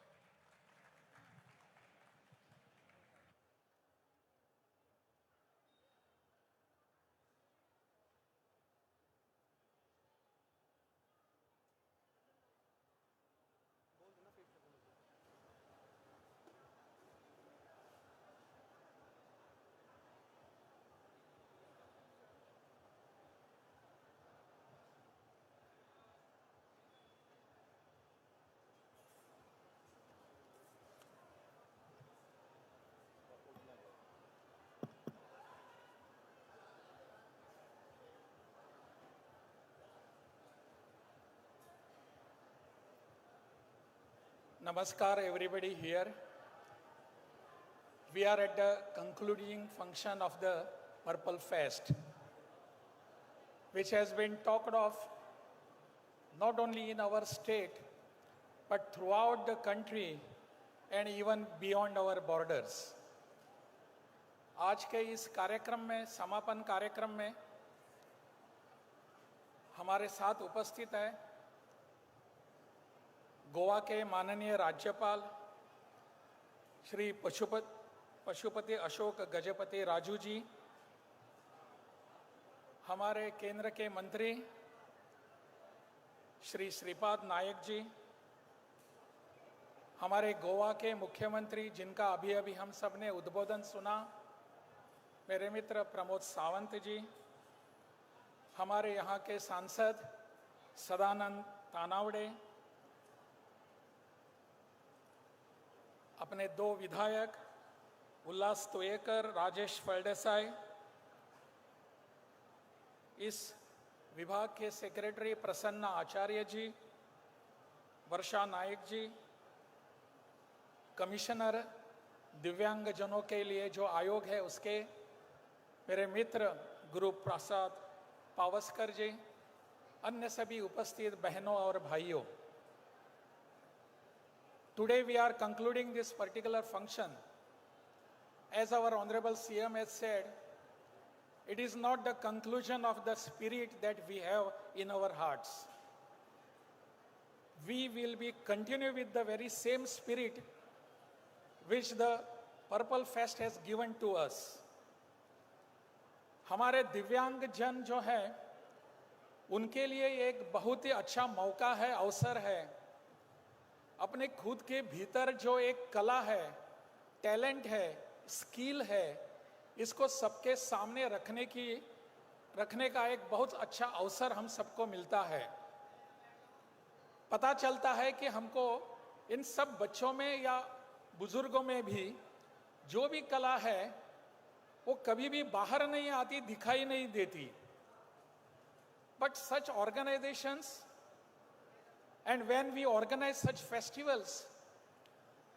Namaskar everybody here. We are at the concluding function of the Purple Fest, which has been talked of not only in our state, but throughout the country and even beyond our borders. आज के इस कार्यक्रम में, समापन कार्यक्रम में हमारे साथ उपस्थित है गोवा के माननीय राज्यपाल श्री पशुपति अशोक गजपति राजू जी, हमारे केंद्र के मंत्री श्री श्रीपाद नायक जी, हमारे गोवा के मुख्यमंत्री जिनका अभी अभी हम सब ने उद्बोधन सुना, मेरे मित्र प्रमोद सावंत जी, हमारे यहाँ के सांसद सदानंद तानावड़े, अपने दो विधायक उल्लास तोयेकर, राजेश फलदेसाई, इस विभाग के सेक्रेटरी प्रसन्ना आचार्य जी, वर्षा नायक जी, कमिश्नर दिव्यांगजनों के लिए जो आयोग है उसके मेरे मित्र गुरु प्रसाद पावस्कर जी, अन्य सभी उपस्थित बहनों और भाइयों, today we are concluding this particular function. As our Honorable CM has said, it is not the conclusion of the spirit that we have in our hearts. We will be continue with the very same spirit which the Purple Fest has given to us. हमारे दिव्यांग जन जो है उनके लिए एक बहुत ही अच्छा मौका है, अवसर है, अपने खुद के भीतर जो एक कला है, टैलेंट है, स्किल है, इसको सबके सामने रखने का एक बहुत अच्छा अवसर हम सबको मिलता है। पता चलता है कि हमको इन सब बच्चों में या बुजुर्गों में भी जो भी कला है वो कभी भी बाहर नहीं आती, दिखाई नहीं देती. But such organizations, and when we organize such festivals,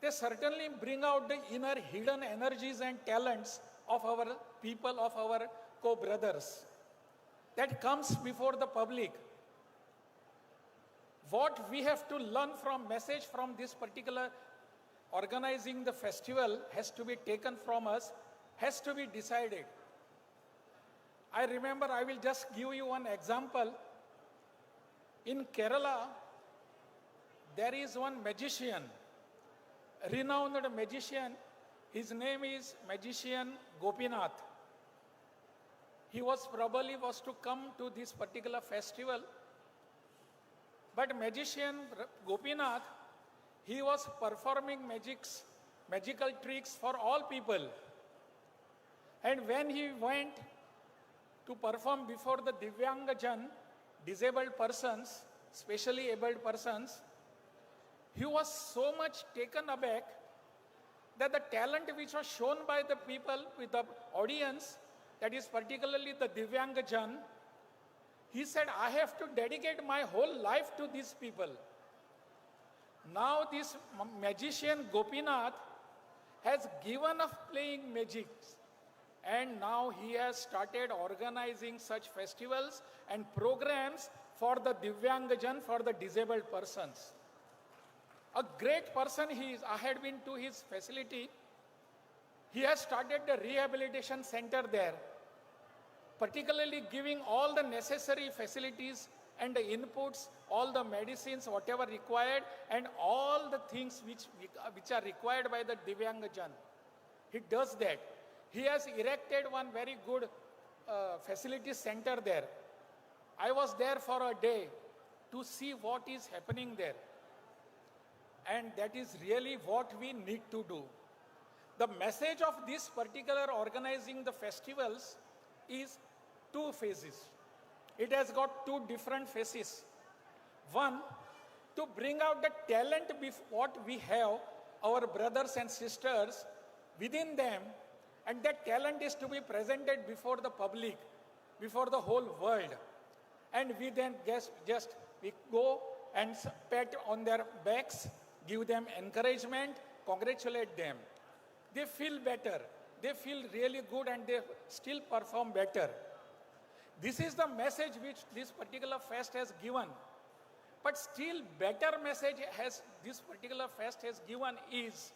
they certainly bring out the inner hidden energies and talents of our people, of our co-brothers. That comes before the public. What we have to learn from message from this particular organizing the festival has to be taken from us, has to be decided. I remember, I will just give you one example. In Kerala, there is one magician, renowned magician. His name is magician Gopinath. He was probably to come to this particular festival. But magician Gopinath, he was performing magical tricks for all people. And when he went to perform before the Divyangjan, disabled persons, specially abled persons, he was so much taken aback that the talent which was shown by the people with the audience, that is particularly the Divyangjan, he said, I have to dedicate my whole life to these people. Now this magician Gopinath has given up playing magic, and now he has started organizing such festivals and programs for the Divyangjan, for the disabled persons. A great person he is. I had been to his facility. He has started the rehabilitation center there, particularly giving all the necessary facilities and the inputs, all the medicines, whatever required, and all the things which are required by the Divyangjan. He does that. He has erected one very good facility center there. I was there for a day to see what is happening there. And that is really what we need to do. The message of this particular organizing the festivals is two phases. It has got two different phases. One, to bring out the talent what we have, our brothers and sisters within them, and that talent is to be presented before the public, before the whole world. And we then we go and pat on their backs, give them encouragement, congratulate them. They feel better. They feel really good and they still perform better. This is the message which this particular fest has given. But still better message has this particular fest has given is,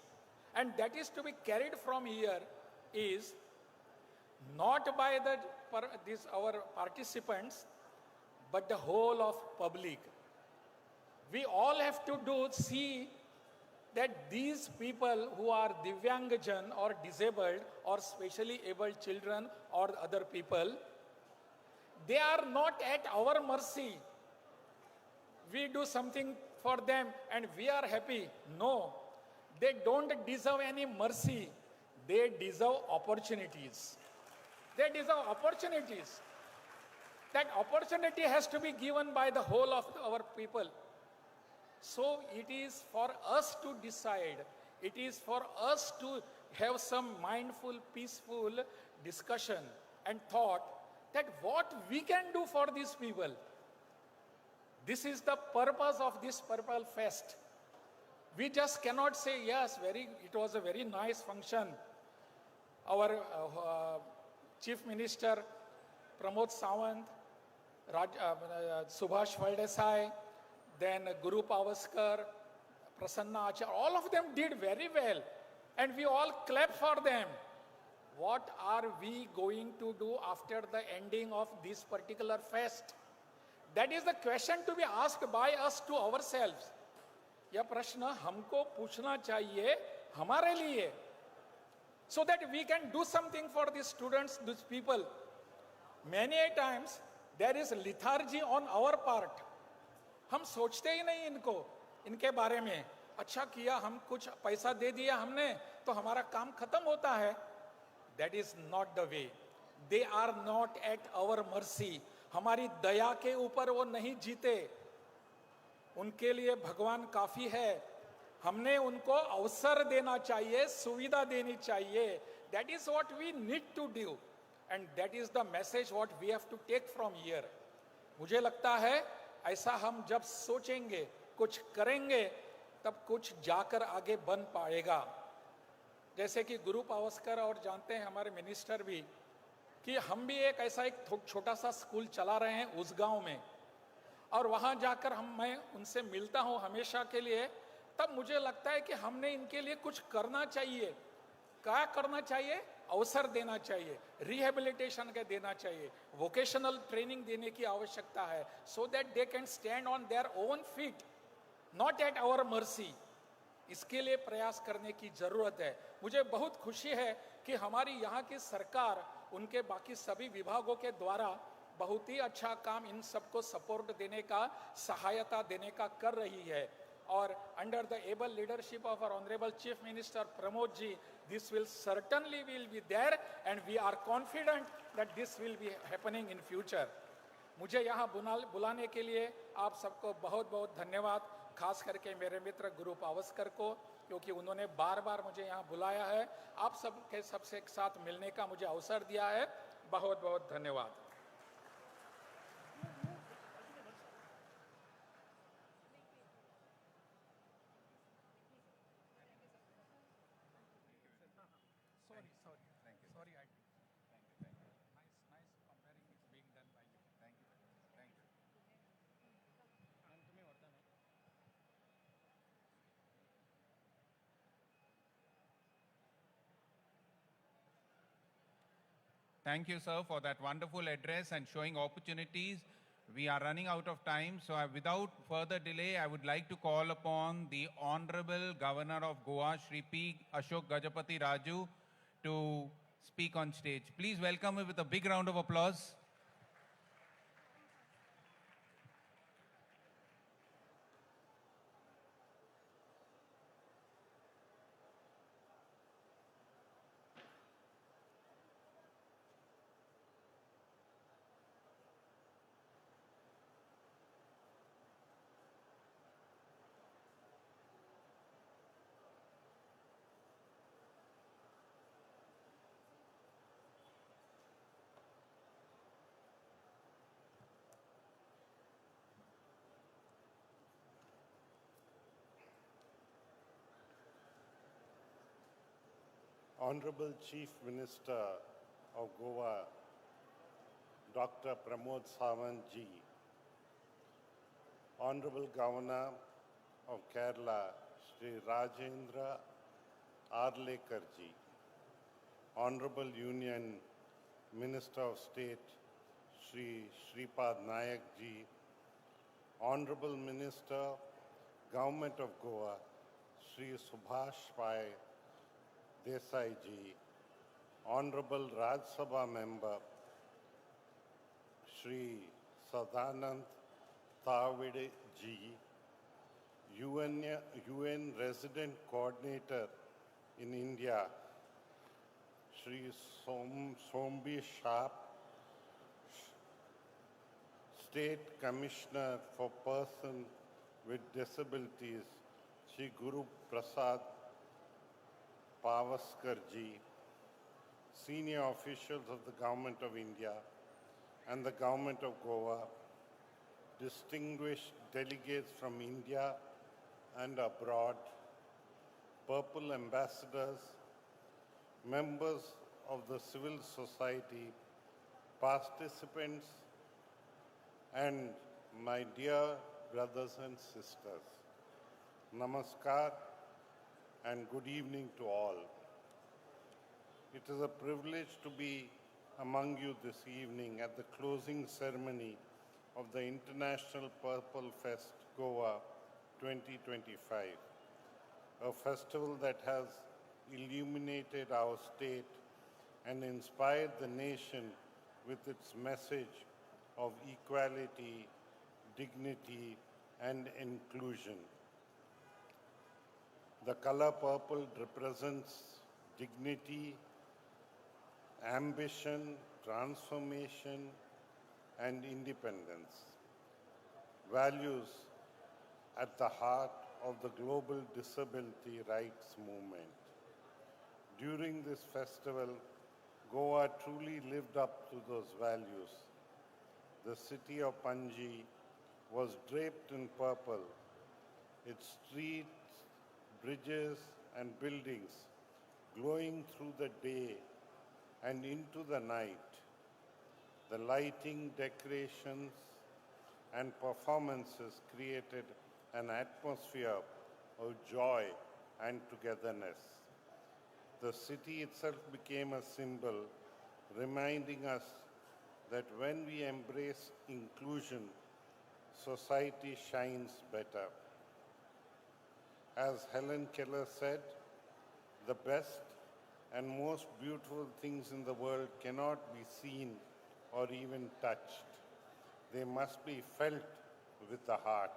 and that is to be carried from here, is not by our participants, but the whole of public. We all have to see that these people who are Divyangjan or disabled or specially able children or other people, they are not at our mercy. We do something for them and we are happy. No, they don't deserve any mercy. They deserve opportunities. They deserve opportunities. That opportunity has to be given by the whole of our people. So it is for us to decide. It is for us to have some mindful, peaceful discussion and thought that what we can do for these people. This is the purpose of this Purple Fest. We just cannot say, yes, it was a very nice function. Our Chief Minister Pramod Sawant, Subhash Valdesai, then Guru Pavaskar, Prasanna Acharya, all of them did very well. And we all clap for them. What are we going to do after the ending of this particular fest? That is the question to be asked by us to ourselves. यह प्रश्न हमको पूछना चाहिए हमारे लिए, so that we can do something for these students, these people. Many a times there is lethargy on our part. हम सोचते ही नहीं इनके बारे में. अच्छा किया, हम कुछ पैसा दे दिया हमने तो हमारा काम खत्म होता है. That is not the way. They are not at our mercy. हमारी दया के ऊपर वो नहीं जीते. उनके लिए भगवान काफी है। हमने उनको अवसर देना चाहिए, सुविधा देनी चाहिए। That is what we need to do and that is the message what we have to take from here. मुझे लगता है ऐसा हम जब सोचेंगे, कुछ करेंगे, तब कुछ जाकर आगे बन पाएगा। जैसे कि गुरु पावस्कर और जानते हैं हमारे मिनिस्टर भी कि हम भी एक छोटा सा स्कूल चला रहे हैं उस गांव में, और वहां जाकर मैं उनसे मिलता हूं हमेशा के लिए, तब मुझे लगता है कि हमने इनके लिए कुछ करना चाहिए। क्या करना चाहिए? अवसर देना चाहिए, रिहेबिलिटेशन के देना चाहिए, वोकेशनल ट्रेनिंग देने की आवश्यकता है, so that they can stand on their own feet, not at our mercy. इसके लिए प्रयास करने की जरूरत है। मुझे बहुत खुशी है कि हमारी यहाँ की सरकार उनके बाकी सभी विभागों के द्वारा बहुत ही अच्छा काम इन सबको सपोर्ट देने का, सहायता देने का कर रही है। और under the able leadership of our honourable chief minister Pramod ji, this will certainly be there and we are confident that this will be happening in future. मुझे यहाँ बुलाने के लिए आप सबको बहुत बहुत धन्यवाद, खास करके मेरे मित्र गुरु पावस्कर को, क्योंकि उन्होंने बार बार मुझे यहाँ बुलाया है, आप सबके सबसे साथ मिलने का मुझे अवसर दिया है। बहुत बहुत धन्यवाद। Thank you, sir, for that wonderful address and showing opportunities. We are running out of time, so without further delay, I would like to call upon the Honorable Governor of Goa, Shri P. Ashok Gajapati Raju, to speak on stage. Please welcome him with a big round of applause. Honorable Chief Minister of Goa, Dr. Pramod Sawant ji, Honorable Governor of Kerala, Sri Rajendra Arlekar ji, Honorable Union Minister of State, Sri Shripad Nayak ji, Honorable Minister, Government of Goa, Sri Subhash Pai Desai ji, Honorable Raj Sabha Member Shri Sadanand Thavide ji, UN Resident Coordinator in India Shri Sombi Sharp, State Commissioner for Persons with Disabilities Shri Guru Prasad Pavaskar ji, senior officials of the Government of India and the Government of Goa, distinguished delegates from India and abroad, Purple ambassadors, members of the civil society, participants, and my dear brothers and sisters, Namaskar and good evening to all. It is a privilege to be among you this evening at the closing ceremony of the International Purple Fest Goa 2025, a festival that has illuminated our state and inspired the nation with its message of equality, dignity, and inclusion. The color purple represents dignity, ambition, transformation, and independence. Values at the heart of the global disability rights movement. During this festival, Goa truly lived up to those values. The city of Panji was draped in purple. Its streets, bridges, and buildings glowing through the day and into the night. The lighting, decorations, and performances created an atmosphere of joy and togetherness. The city itself became a symbol, reminding us that when we embrace inclusion, society shines better. As Helen Keller said, the best and most beautiful things in the world cannot be seen or even touched. They must be felt with the heart.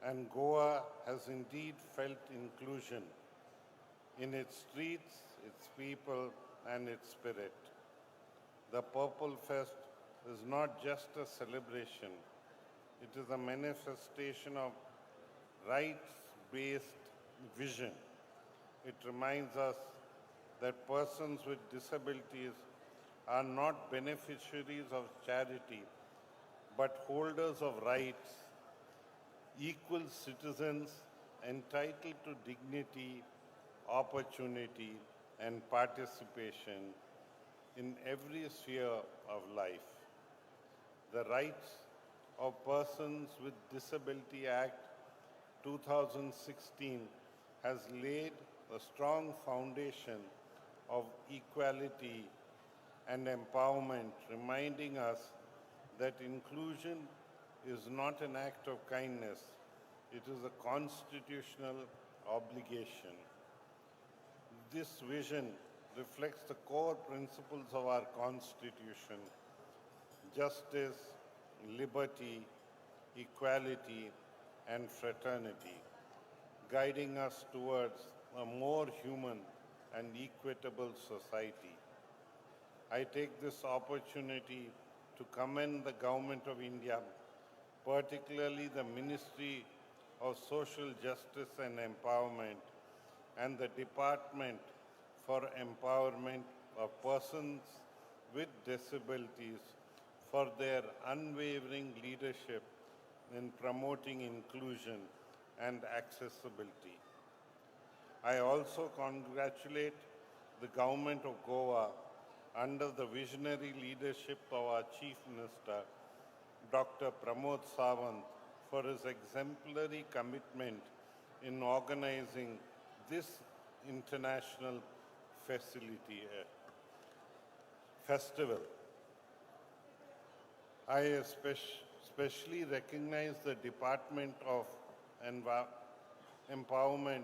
And Goa has indeed felt inclusion in its streets, its people, and its spirit. The Purple Fest is not just a celebration, it is a manifestation of rights-based vision. It reminds us that persons with disabilities are not beneficiaries of charity, but holders of rights, equal citizens entitled to dignity, opportunity, and participation in every sphere of life. The Rights of Persons with Disability Act 2016 has laid a strong foundation of equality and empowerment, reminding us that inclusion is not an act of kindness, it is a constitutional obligation. This vision reflects the core principles of our Constitution: justice, liberty, equality, and fraternity, guiding us towards a more human and equitable society. I take this opportunity to commend the Government of India, particularly the Ministry of Social Justice and Empowerment and the Department for Empowerment of Persons with Disabilities, for their unwavering leadership in promoting inclusion and accessibility. I also congratulate the Government of Goa under the visionary leadership of our Chief Minister, Dr. Pramod Sawant, for his exemplary commitment in organizing this international festival. I especially recognize the Department of Empowerment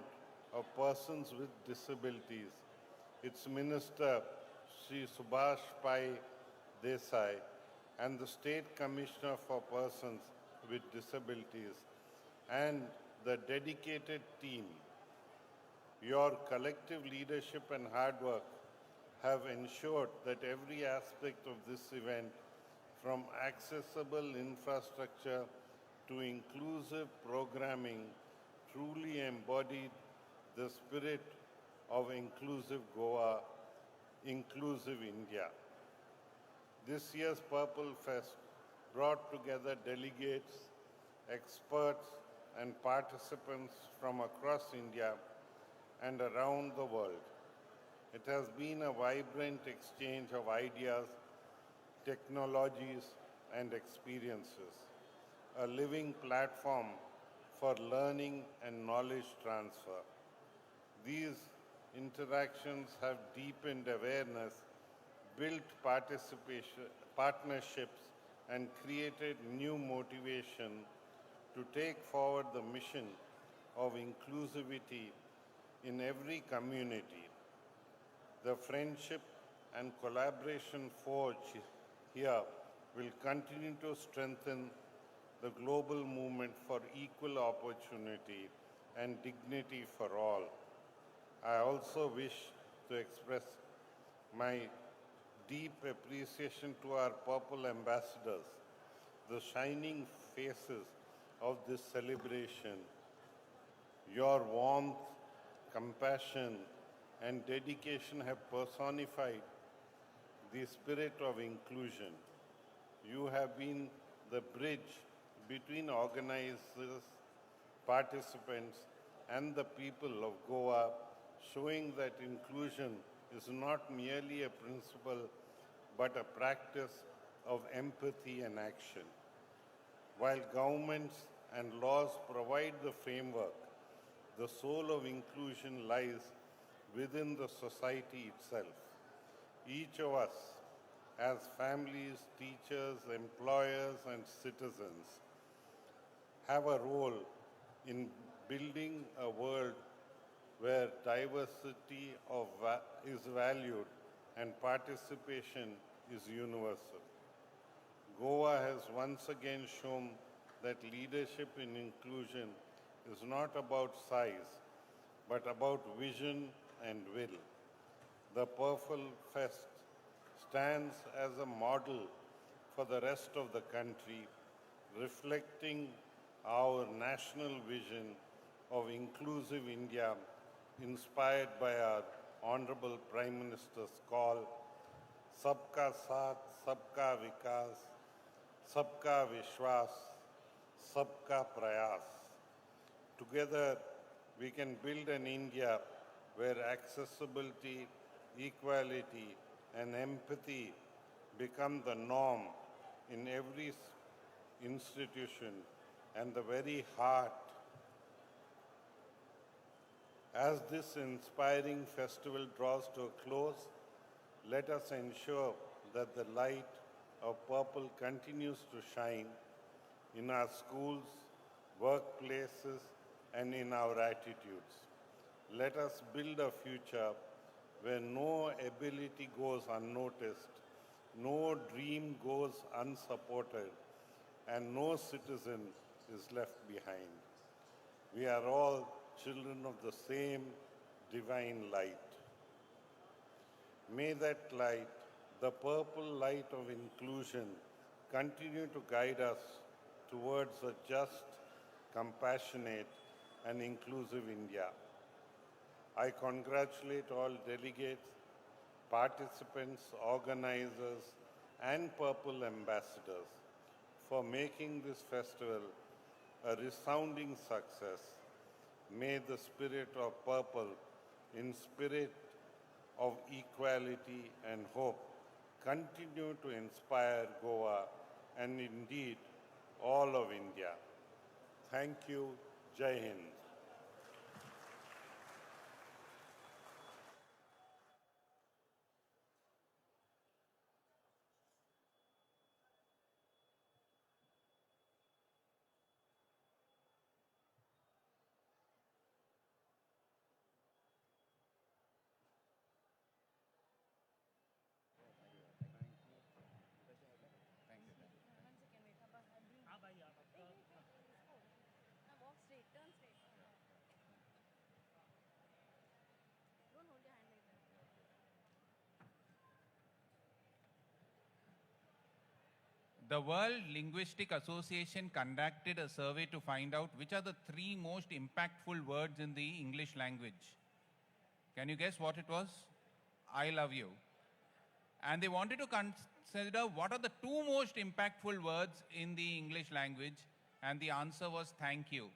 of Persons with Disabilities, its Minister, Sri Subhash Pai Desai, and the State Commissioner for Persons with Disabilities, and the dedicated team. Your collective leadership and hard work have ensured that every aspect of this event, from accessible infrastructure to inclusive programming, truly embodied the spirit of Inclusive Goa, Inclusive India. This year's Purple Fest brought together delegates, experts, and participants from across India and around the world. It has been a vibrant exchange of ideas, technologies, and experiences, a living platform for learning and knowledge transfer. These interactions have deepened awareness, built partnerships, and created new motivation to take forward the mission of inclusivity in every community. The friendship and collaboration forged here will continue to strengthen the global movement for equal opportunity and dignity for all. I also wish to express my deep appreciation to our Purple ambassadors, the shining faces of this celebration. Your warmth, compassion, and dedication have personified the spirit of inclusion. You have been the bridge between organizers, participants, and the people of Goa, showing that inclusion is not merely a principle but a practice of empathy and action. While governments and laws provide the framework, the soul of inclusion lies within the society itself. Each of us, as families, teachers, employers, and citizens, have a role in building a world where diversity is valued and participation is universal. Goa has once again shown that leadership in inclusion is not about size, but about vision and will. The Purple Fest stands as a model for the rest of the country, reflecting our national vision of inclusive India, inspired by our Honorable Prime Minister's call, Sabka Saath, Sabka Vikas, Sabka Vishwas, Sabka Prayas. Together, we can build an India where accessibility, equality, and empathy become the norm in every institution and the very heart. As this inspiring festival draws to a close, let us ensure that the light of purple continues to shine in our schools, workplaces, and in our attitudes. Let us build a future where no ability goes unnoticed, no dream goes unsupported, and no citizen is left behind. We are all children of the same divine light. May that light, the purple light of inclusion, continue to guide us towards a just, compassionate, and inclusive India. I congratulate all delegates, participants, organizers, and Purple ambassadors for making this festival a resounding success. May the spirit of Purple, in spirit of equality and hope, continue to inspire Goa and indeed all of India. Thank you. Jai Hind. The World Linguistic Association conducted a survey to find out which are the 3 most impactful words in the English language. Can you guess what it was? I love you. And they wanted to consider what are the 2 most impactful words in the English language, and the answer was thank you.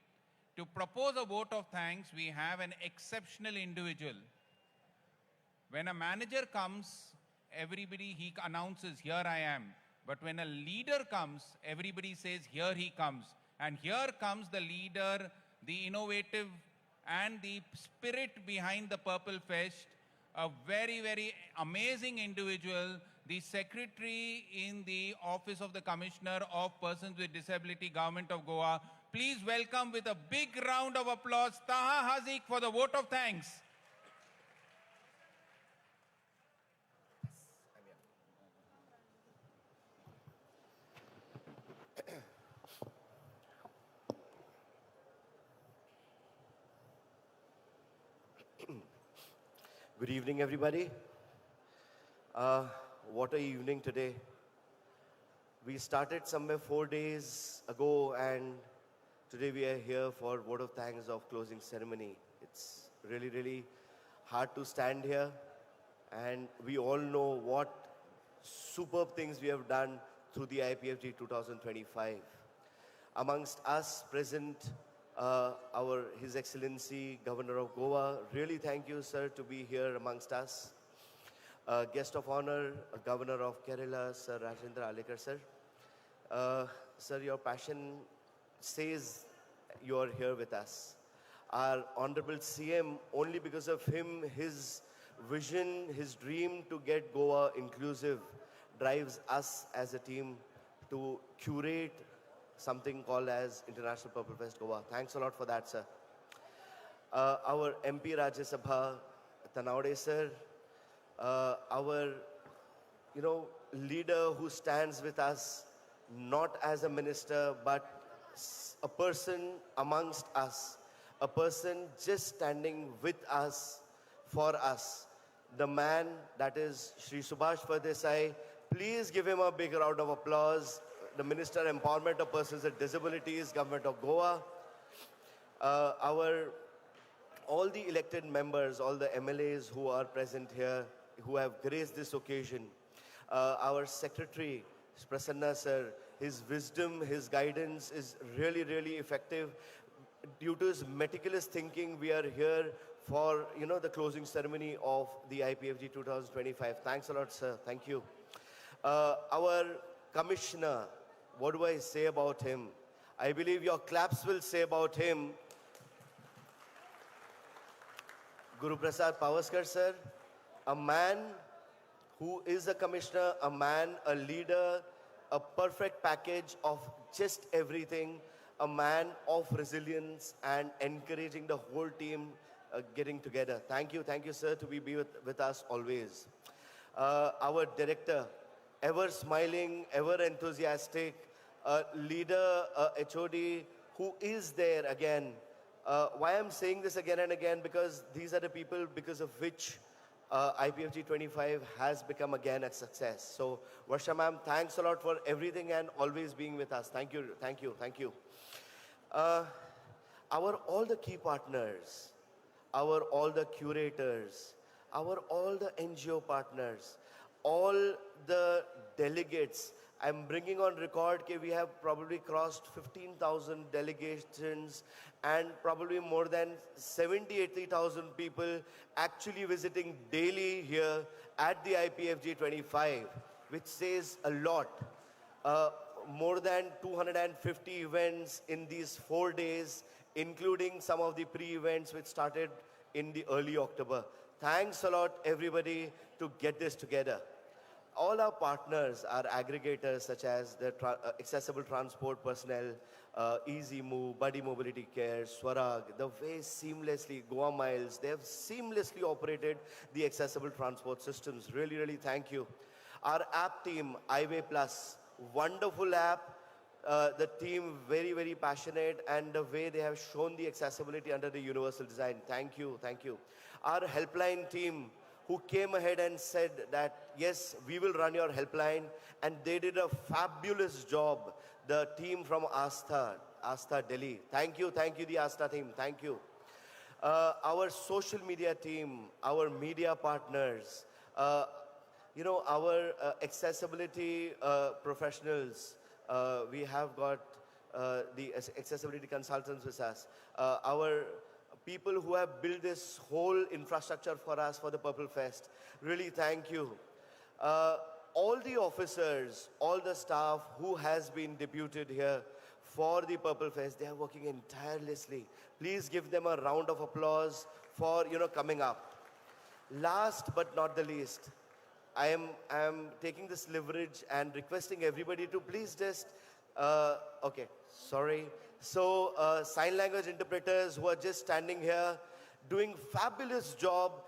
To propose a vote of thanks, we have an exceptional individual. When a manager comes, everybody, he announces, here I am. But when a leader comes, everybody says, here he comes. And here comes the leader, the innovative, and the spirit behind the Purple Fest, a very, very amazing individual, the secretary in the Office of the Commissioner of Persons with Disability, Government of Goa. Please welcome with a big round of applause, Taha Haziq, for the vote of thanks. Good evening, everybody. What a evening today. We started somewhere 4 days ago, and Today we are here for vote of thanks of closing ceremony. It's really, really hard to stand here, and we all know what superb things we have done through the IPFG 2025. Amongst us present, His Excellency Governor of Goa. Really thank you, sir, to be here amongst us. Guest of honor, Governor of Kerala, Sir Rajendra Alekar, sir. Sir, your passion says you are here with us. Our Honorable CM, only because of him, his vision, his dream to get Goa inclusive drives us as a team to curate something called as International Purple Fest Goa. Thanks a lot for that, sir. Our MP Rajya Sabha, Tanawade sir, our leader who stands with us, not as a minister, but a person amongst us, a person just standing with us, for us. The man that is Shri Subhash Pardesai. Please give him a big round of applause. The Minister Empowerment of Persons with Disabilities, Government of Goa. All the elected members, all the MLAs who are present here, who have graced this occasion. Our Secretary, Prasanna sir, his wisdom, his guidance is really, really effective. Due to his meticulous thinking, we are here for, the closing ceremony of the IPFG 2025. Thanks a lot, sir. Thank you. Our Commissioner, what do I say about him? I believe your claps will say about him. Guru Prasad Pavaskar, sir, a man who is a commissioner, a man, a leader, a perfect package of just everything, a man of resilience and encouraging the whole team getting together. Thank you, sir, to be with us always. Our director, ever smiling, ever enthusiastic, leader, HOD, who is there again. Why I'm saying this again and again, because these are the people because of which IPFG 25 has become again a success. So, Varsha ma'am, thanks a lot for everything and always being with us. Thank you, thank you, thank you. All the key partners, all the curators, all the NGO partners, all the delegates. I'm bringing on record that we have probably crossed 15,000 delegations and probably more than 70,000-80,000 people actually visiting daily here at the IPFG 25, which says a lot. More than 250 events in these 4 days, including some of the pre-events which started in the early October. Thanks a lot, everybody, to get this together. All our partners are aggregators such as the accessible transport personnel, Easy Move, Buddy Mobility Care, Swarag, the way seamlessly, Goa Miles, they have seamlessly operated the accessible transport systems. Really, really thank you. Our app team, iWay Plus, wonderful app. The team very, very passionate, and the way they have shown the accessibility under the universal design. Thank you, thank you. Our helpline team, who came ahead and said that, yes, we will run your helpline, and they did a fabulous job. The team from Astha Delhi. Thank you, the Astha team, thank you. Our social media team, our media partners, our accessibility professionals. We have got the accessibility consultants with us. Our people who have built this whole infrastructure for us for the Purple Fest. Really thank you. All the officers, all the staff who has been deputed here for the Purple Fest, they are working tirelessly. Please give them a round of applause for, coming up. Last but not the least, I am taking this leverage and requesting everybody to please just, okay, sorry. So, sign language interpreters who are just standing here, doing fabulous job,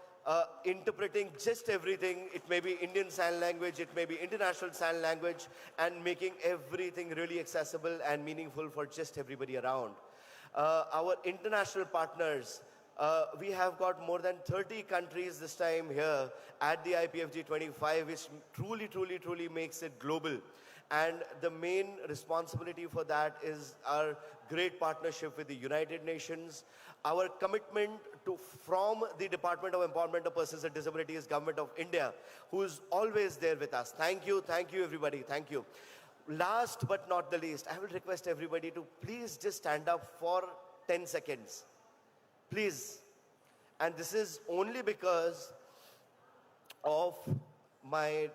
interpreting just everything. It may be Indian Sign Language, it may be International Sign Language, and making everything really accessible and meaningful for just everybody around. Our international partners, we have got more than 30 countries this time here at the IPFG 25, which truly makes it global. And the main responsibility for that is our great partnership with the United Nations, our commitment to from the Department of Empowerment of Persons with Disabilities, Government of India, who is always there with us. Thank you everybody, thank you. Last but not the least, I will request everybody to please just stand up for 10 seconds. Please. And this is only because of my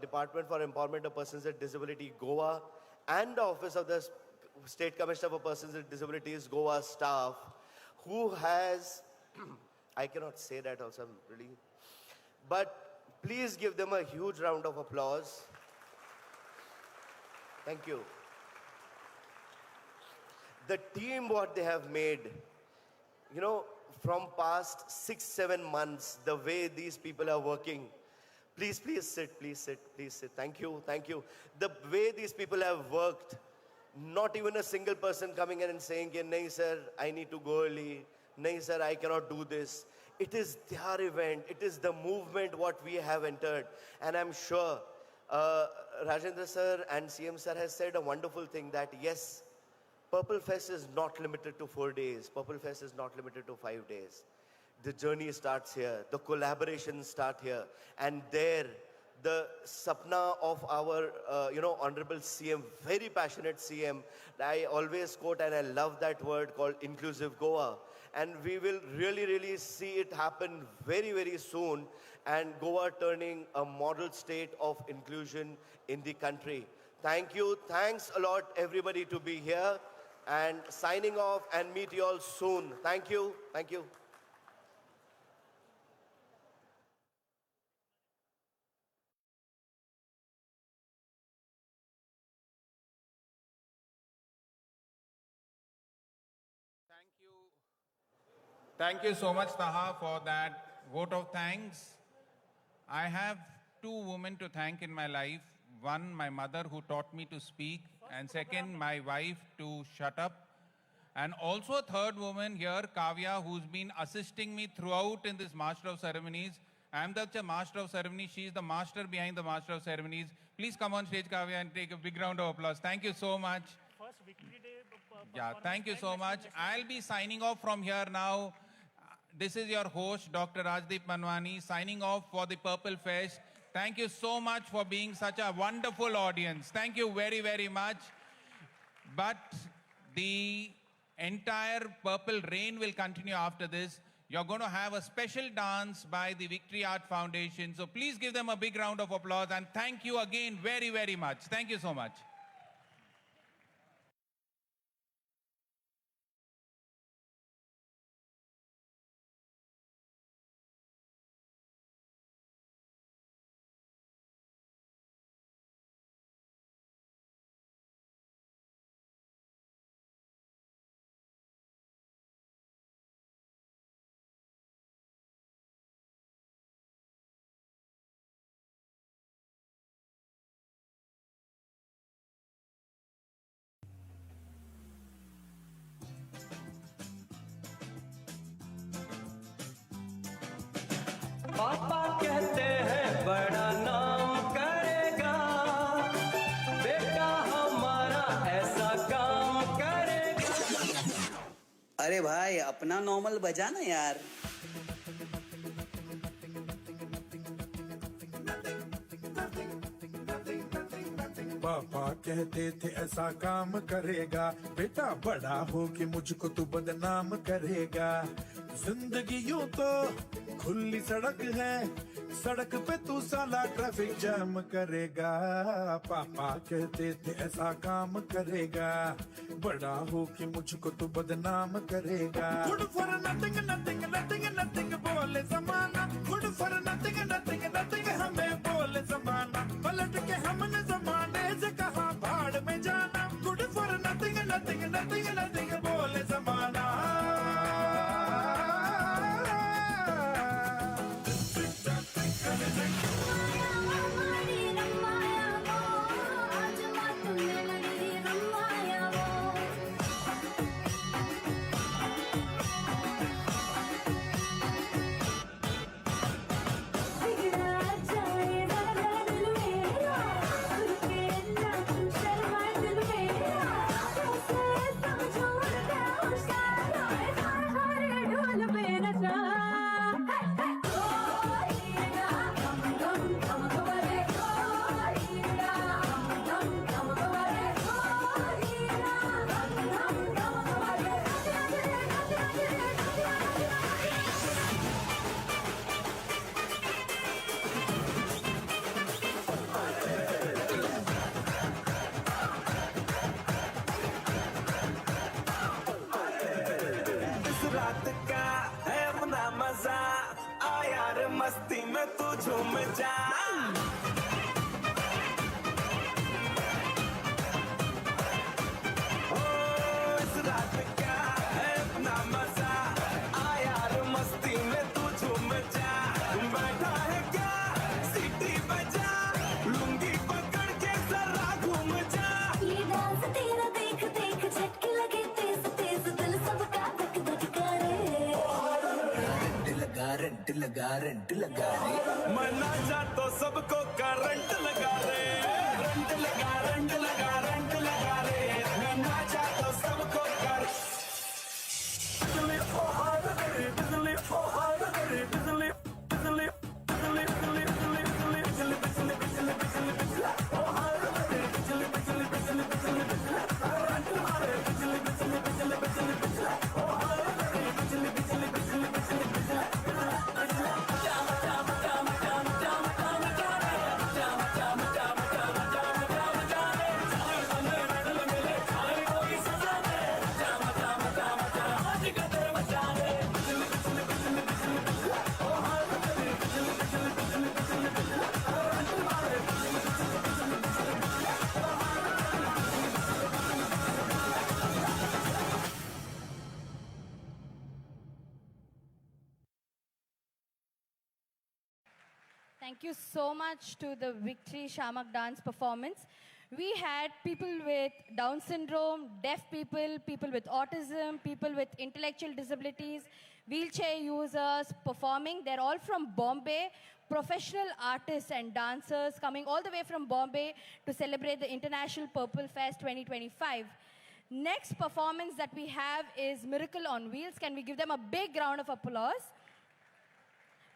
Department for Empowerment of Persons with Disability, Goa, and the Office of the State Commissioner for Persons with Disabilities, Goa staff, who has, I cannot say that also, really, but please give them a huge round of applause. Thank you. The team, what they have made, you know, from past 6-7 months, the way these people are working. Please sit, please sit, please sit. Thank you. The way these people have worked, not even a single person coming in and saying, nahi sir, I need to go early. Nahi sir, I cannot do this. It is their event. It is the movement what we have entered. And I'm sure Rajendra sir and CM sir has said a wonderful thing that yes, Purple Fest is not limited to 4 days. Purple Fest is not limited to 5 days. The journey starts here. The collaborations start here. And there, the sapna of our, Honorable CM, very passionate CM. I always quote and I love that word called Inclusive Goa. And we will really, really see it happen very, very soon. And Goa turning a model state of inclusion in the country. Thank you. Thanks a lot, everybody, to be here. And signing off and meet you all soon. Thank you. Thank you. Thank you so much, Taha, for that vote of thanks. I have 2 women to thank in my life. One, my mother, who taught me to speak. And second, my wife, to shut up. And also a third woman here, Kavya, who's been assisting me throughout in this Master of Ceremonies. I'm the Master of Ceremonies. She's the master behind the Master of Ceremonies. Please come on stage, Kavya, and take a big round of applause. Thank you so much. First Victory Day. Yeah, thank you so much. I'll be signing off from here now. This is your host, Dr. Rajdeep Manwani, signing off for the Purple Fest. Thank you so much for being such a wonderful audience. Thank you very, very much. But the entire Purple Rain will continue after this. You're going to have a special dance by the Victory Art Foundation. So please give them a big round of applause. And thank you again very, very much. Thank you so much. पापा कहते हैं बड़ा नाम करेगा, बेटा हमारा ऐसा काम करेगा। अरे भाई अपना नॉर्मल बजा ना यार। पापा कहते थे ऐसा काम करेगा, बेटा बड़ा हो के मुझको तू बदनाम करेगा। जिंदगी यूं तो खुली सड़क है, सड़क पे तू साला ट्रैफिक जाम करेगा। पापा कहते थे ऐसा काम करेगा, बड़ा हो के मुझको तू बदनाम करेगा। Good for nothing nothing nothing nothing बोले जमाना, good for nothing nothing nothing हमें बोले जमाना। पलट के हमने जमाने से कहा भाड़ में जाना, good for nothing nothing nothing nothing बोले जमाना। रात का है अपना मजा, आ यार मस्ती में तू झूम जा। ओ इस रात का है अपना मजा, आ यार मस्ती में तू झूम जा। बैठा है क्या सीटी बजा, लुंगी पकड़ के जरा घूम जा। ये डांस तेरा देख देख झटके लगे तेज तेज दिल सबका धक धक करे। रेंट लगा रे, मना जा तो सबको करंट लगा रे। रेंट लगा रेंट लगा रे, मना जा तो सबको कर। बिजली ओ हार करे, बिजली ओ हार करे, बिजली बिजली बिजली बिजली बिजली बिजली बिजली बिजली बिजली बिजली बिजली ओ हार करे, बिजली बिजली बिजली बिजली बिजली करंट मारे, बिजली बिजली बिजली बिजली बिजली ओ हार करे, बिजली बिजली बिजली बिजली बिजली। Thank you so much to the Victory Shamak dance performance. We had people with Down syndrome, deaf people, people with autism, people with intellectual disabilities, wheelchair users performing. They're all from Bombay, professional artists and dancers coming all the way from Bombay to celebrate the International Purple Fest 2025. Next performance that we have is Miracle on Wheels. Can we give them a big round of applause?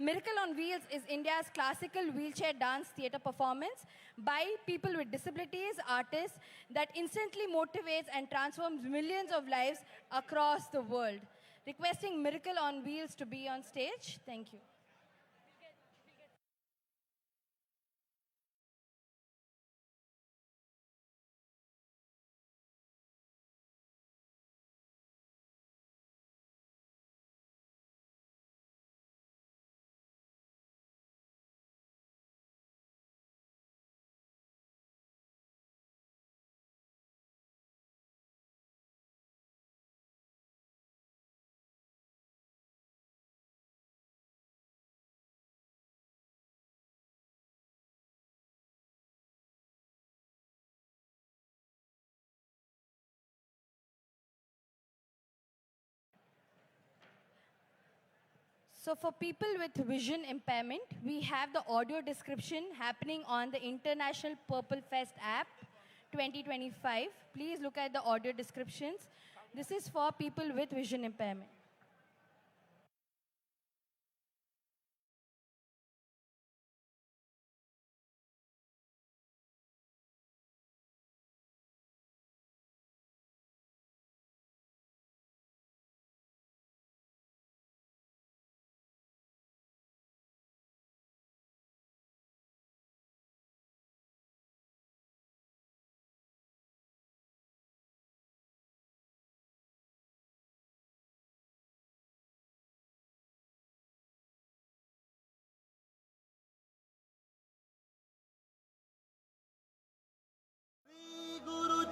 Miracle on Wheels is India's classical wheelchair dance theatre performance by people with disabilities, artists that instantly motivates and transforms millions of lives across the world. Requesting Miracle on Wheels to be on stage. Thank you. So for people with vision impairment, we have the audio description happening on the International Purple Fest app 2025. Please look at the audio descriptions. This is for people with vision impairment.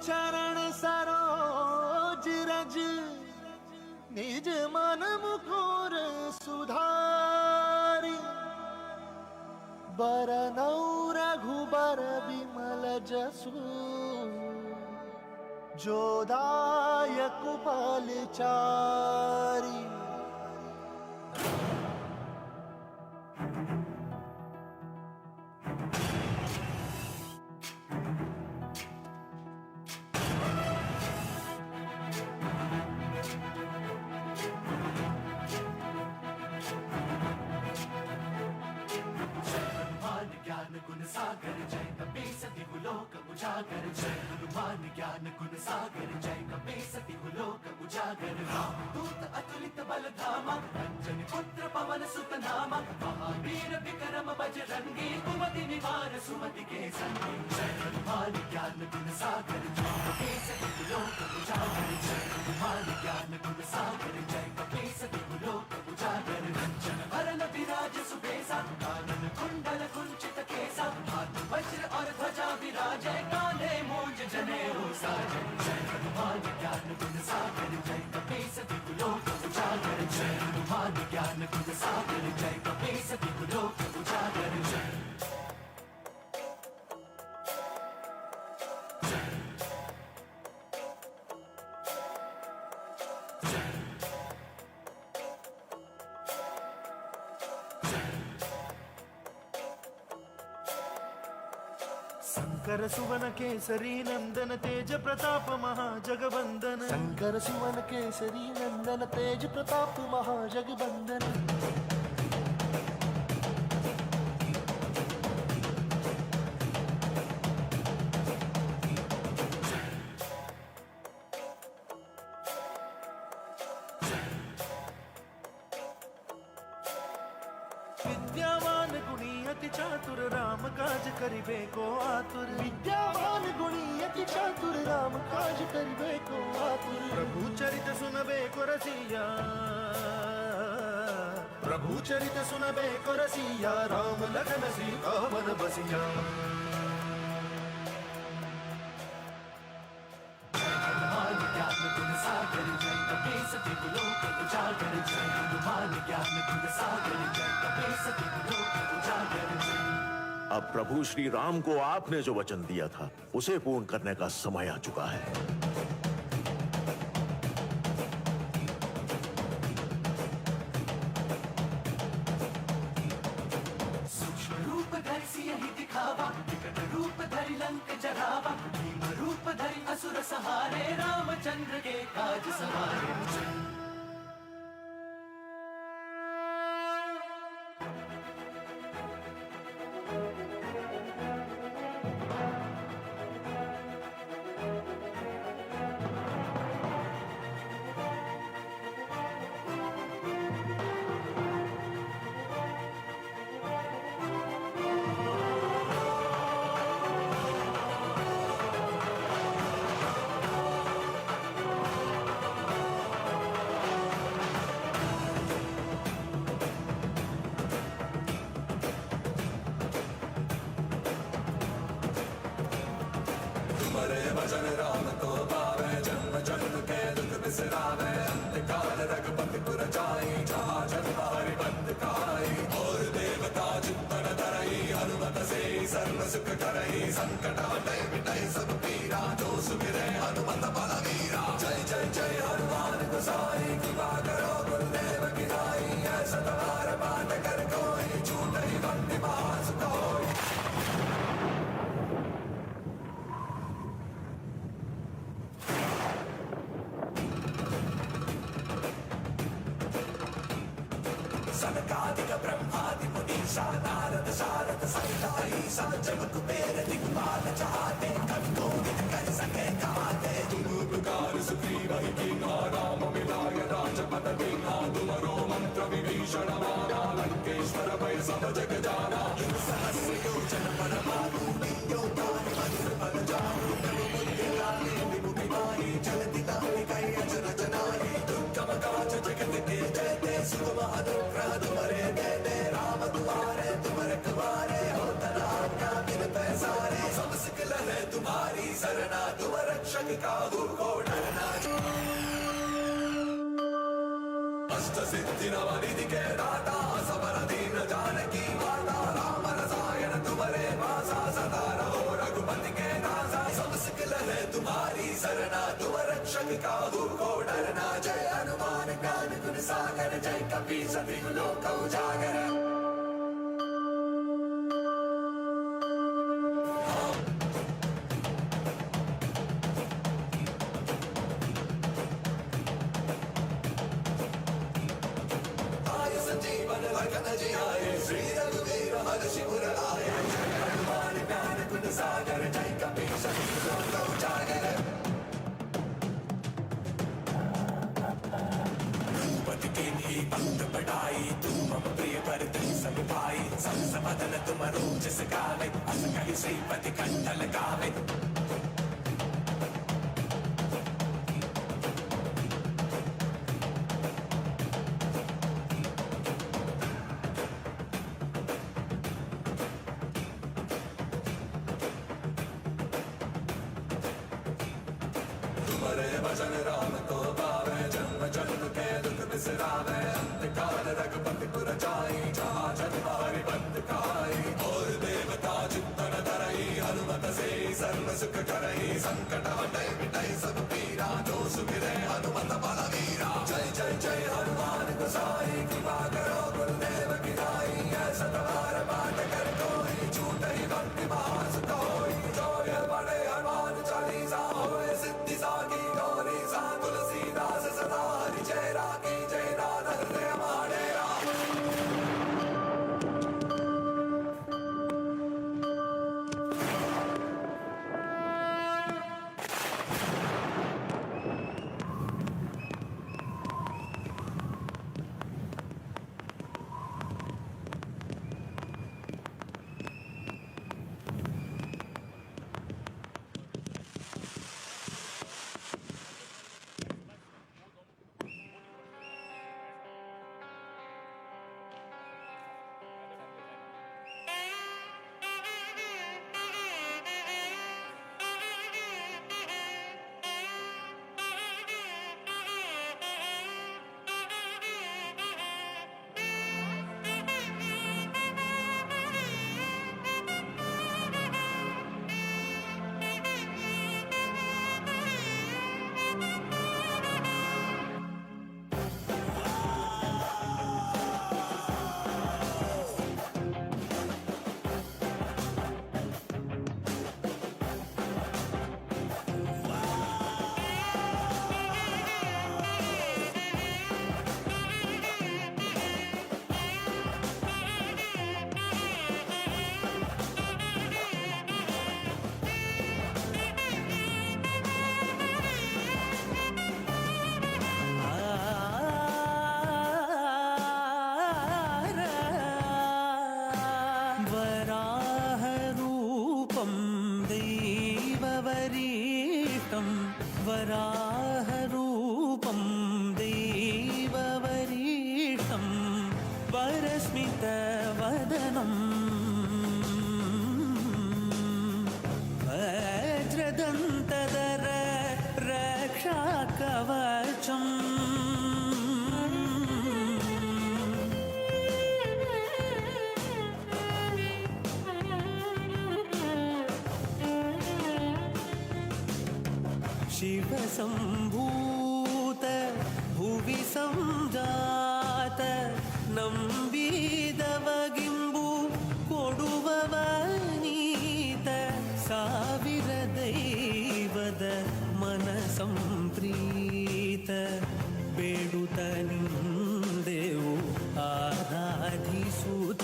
चरण सरोज रज निज मन मुकुर सुधारी बरनौ रघुबर विमल जसु जोदायक फलचारी। ज्ञान गुण सागर जय कपी सति गुलोक उजागर जय गुरु हनुमान ज्ञान गुण सागर जय कपीसति लोक उजागर रामदूत अतुलित बल धामा अंजनी पुत्र पवन सुत नामा महावीर विक्रम बजरंगी कुमति निवार सुमति के संगी जय हनुमान ज्ञान गुण सागर जय कपीसति लोक उजागर जय हनुमान ज्ञान गुण सागर जय कपीसति लोक उजागर रंजन हरन विराज सुबेसा कानन कुंडल कुंचित केसा हाथ वज्र और ध्वजा विराजय कांधे मूंज जनेऊ साजय जय हनुमान ज्ञान गुण सागर जय कपीसति लोक उजागर जय हनुमान ज्ञान गुण सागर जय कपीसति लोक उजागर जय शंकर सुवन केसरी नंदन तेज प्रताप महाजगवंदन शंकर सुवन केसरी नंदन तेज प्रताप महाजगवंदन विद्यावान गुणी अति चातुर राम काज करिबे को आतुर विद्यावान गुणी अति चातुर राम काज करिबे को आतुर प्रभु चरित सुनबे को रसिया प्रभु चरित सुनबे को रसिया राम लखन सीता मन बसिया हनुमान ज्ञान गुण सागर जय कपीसति लोक उजागर जय हनुमान ज्ञान गुण सागर जय कपीसति लोक उजागर जय अब प्रभु श्री राम को आपने जो वचन दिया था उसे पूर्ण करने का समय आ चुका है। सूक्ष्म रूप धरि सियहि दिखावा विकट रूप धरि लंक जरावा भीम रूप धरि असुर सहारे रामचंद्र के काज सवारे भजन राम को पावे जन्म जन्म के दुख बिसरावे अंतकाल रघुपति पुर जाई जहाँ जन्म हरि बंद काई और देवता चित्तन धरई हनुमत से सर्व सुख करई संकट हटै मिटै सब पीरा जो सुमिरै हनुमत बलवीरा जय जय जय हनुमान गोसाई कृपा करो गुरुदेव की नाई ऐसा तुम्हारा पाठ कर कोई छूटै बंदी महासुख होई सनकादिक ब्रह्मादि मुनीषा नारद शारद सहित अहिसा जब कुबेर दिक्पाल चाहते कवि कोविद कर सके कहाते तुम उपकार सुग्रीव ही कीन्हा राम मिलाय राजपद दीन्हा तुमरो मंत्र विभीषण माना लंकेश्वर भय सब जग जाना सहस्र योजन पर मारू योगानि मधुर फल जाऊ तनु बुद्धि लागे विमुखि माही जलति ताहि कहि अचरज नाहि दुर्गम काज जगत के जयते सुगम अनुग्रह तुम्हारे देते राम तुम्हारे तुम रखवारे हो तना का बिन पैसारे सब सिकल है तुम्हारी सरना तुम रक्षक काहू को डरना अष्ट सिद्धि नव निधि के दाता सबर दीन जानकी माता राम रसायन तुम्हारे पासा सदा रहो रघुपति के दासा सब सिकल है तुम्हारी सरना तुम रक्षक काहू को डरना जय हनुमान ज्ञान गुण सागर जय कपीसति लोक उजागर आय संजीवन लखन जियाए श्री रघुवीर हर्षि उर आए जय हनुमान ज्ञान गुण सागर जय कपीसति लोक उजागर ही पंत बढ़ाई तू मम प्रिय पर दिन सब भाई संस बदन तुम रोज सगावे अस कहि श्रीपति कंठ लगावे तुम्हारे भजन राम को पावे जन्म जन्म के दुख बिसरावे अंत काल रघुपति पुर जाई जहाँ जन्म हरि बंद खाई और देवता चित्तन धरई हनुमत से सर्व सुख करई संकट हटै मिटै सब पीरा जो सुमिरै हनुमत बलवीरा जय जय जय हनुमान गोसाई कृपा करो गुरुदेव की नाई ऐसा तुम्हार पाठ कर कोई छूटै भक्ति मास कोई जोय बड़े हनुमान चालीसा होए सिद्धि साकी गौरी सा तुलसीदास सदा हरि जय रागी जय नाथ हृदय हमारे राम वराहरूपं दैववरीतं वरस्मितवदनं वज्रदन्तधर रक्षाकवचम् शिवसम्भूत भुवि संजात नम्बिदवगिम्बु कोडुववनीत ಸಾವಿರ ದೈವದ ಮನಸಂಪ್ರೀತ ಬೇಡುತ್ತ ನಿಂದೆವು ಆರಾಧಿಸುತ್ತ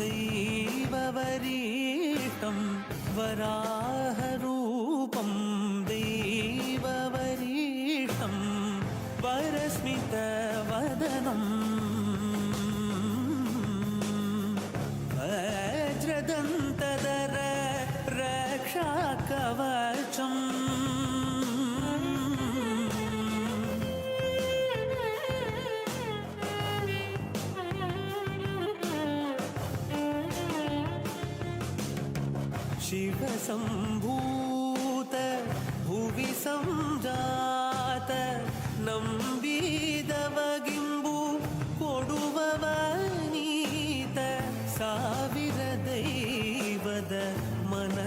दैववरीतं वराहरूपं दैववरीतं वरस्मितवदनं वज्रदन्तधर रक्षाकवचम् शिवसम्भूत भुवि संजात नम्बिदवगिम्बु कोडुववनीत ಸಾವಿರ ದೈವದ ಮನಸಂಪ್ರೀತ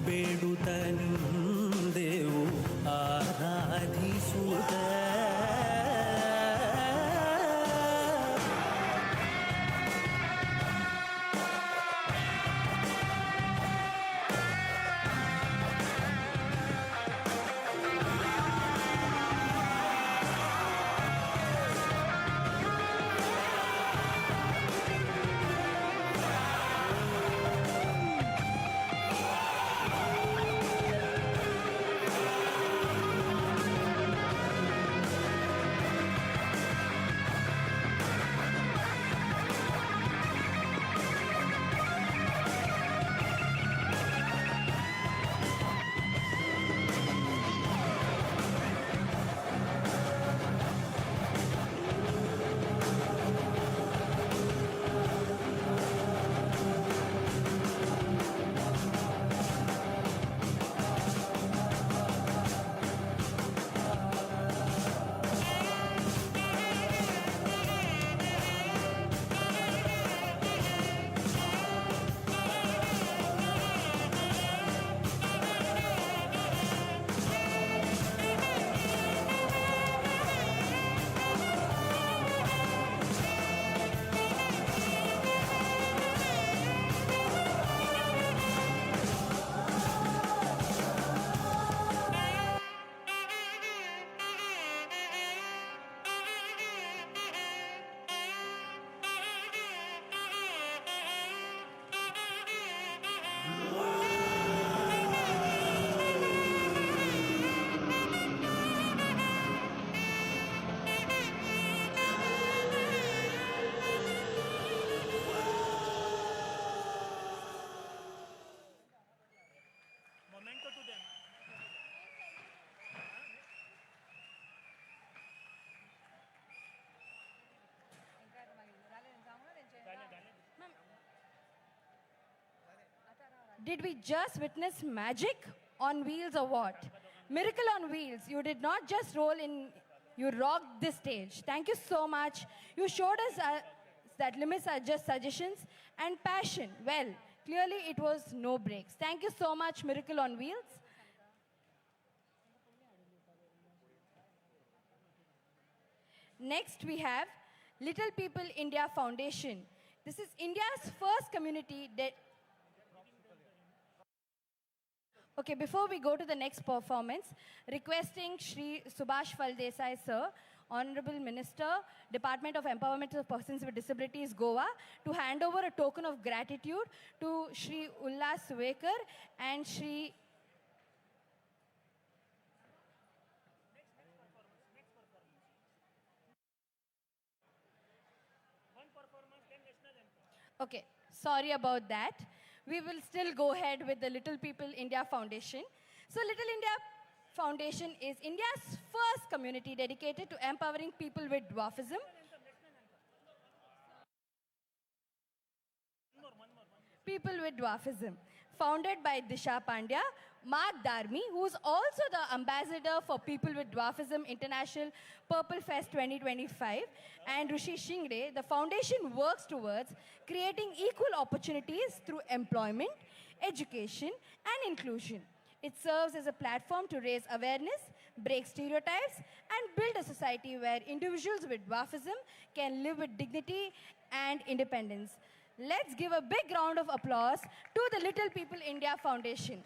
ಬೇಡುತ್ತ ನಿಂದೆವು ಆರಾಧಿಸುತ್ತ Did we just witness magic on wheels or what? Miracle on wheels. You did not just roll in, you rocked this stage. Thank you so much. You showed us that limits are just suggestions and passion. Well, clearly it was no breaks. Thank you so much, Miracle on Wheels. Next, we have Little People India Foundation. This is India's first community that... Okay, before we go to the next performance, requesting Shri Subhash Faldesai, sir, Honorable Minister, Department of Empowerment of Persons with Disabilities, Goa, to hand over a token of gratitude to Shri Ullas Suvekar and Shri... Okay, sorry about that. We will still go ahead with the Little People India Foundation. So Little India Foundation is India's first community dedicated to empowering people with dwarfism. People with dwarfism. Founded by Disha Pandya, Mark Darmi, who is also the ambassador for People with Dwarfism International Purple Fest 2025, and Rishi Shingde, the foundation works towards creating equal opportunities through employment, education, and inclusion. It serves as a platform to raise awareness, break stereotypes, and build a society where individuals with dwarfism can live with dignity and independence. Let's give a big round of applause to the Little People India Foundation.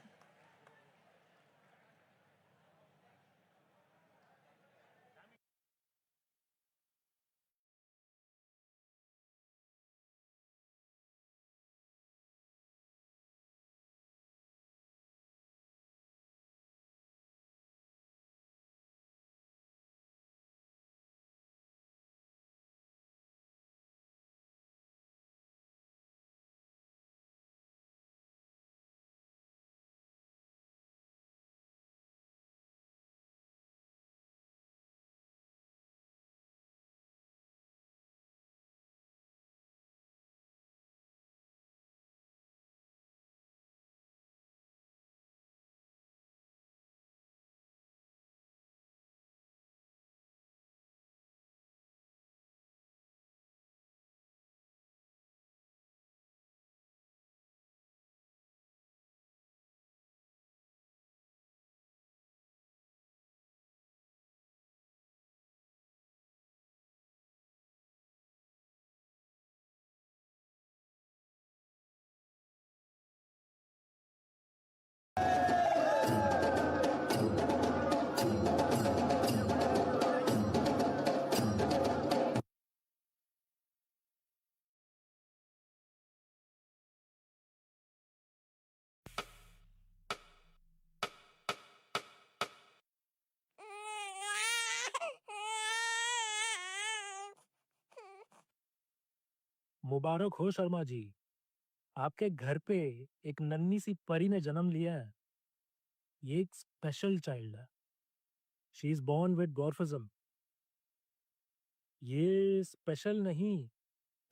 मुबारक हो शर्मा जी, आपके घर पे एक नन्ही सी परी ने जन्म लिया है। ये एक स्पेशल चाइल्ड है। She is born with dwarfism. ये स्पेशल नहीं,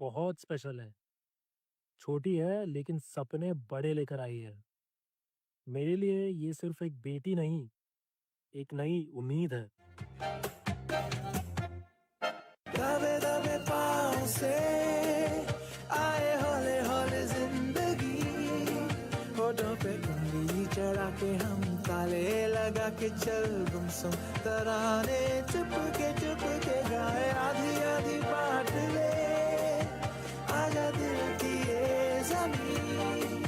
बहुत स्पेशल है। छोटी है लेकिन सपने बड़े लेकर आई है। मेरे लिए ये सिर्फ एक बेटी नहीं, एक नई उम्मीद है। दबे दबे पाँव से आए हौले हौले जिंदगी, होठों पे उंगली चढ़ा के हम ताले लगा के चल गुमसुम तराने चुप के गाए, आधी आधी बात ले आजा दिल की ये जमीन,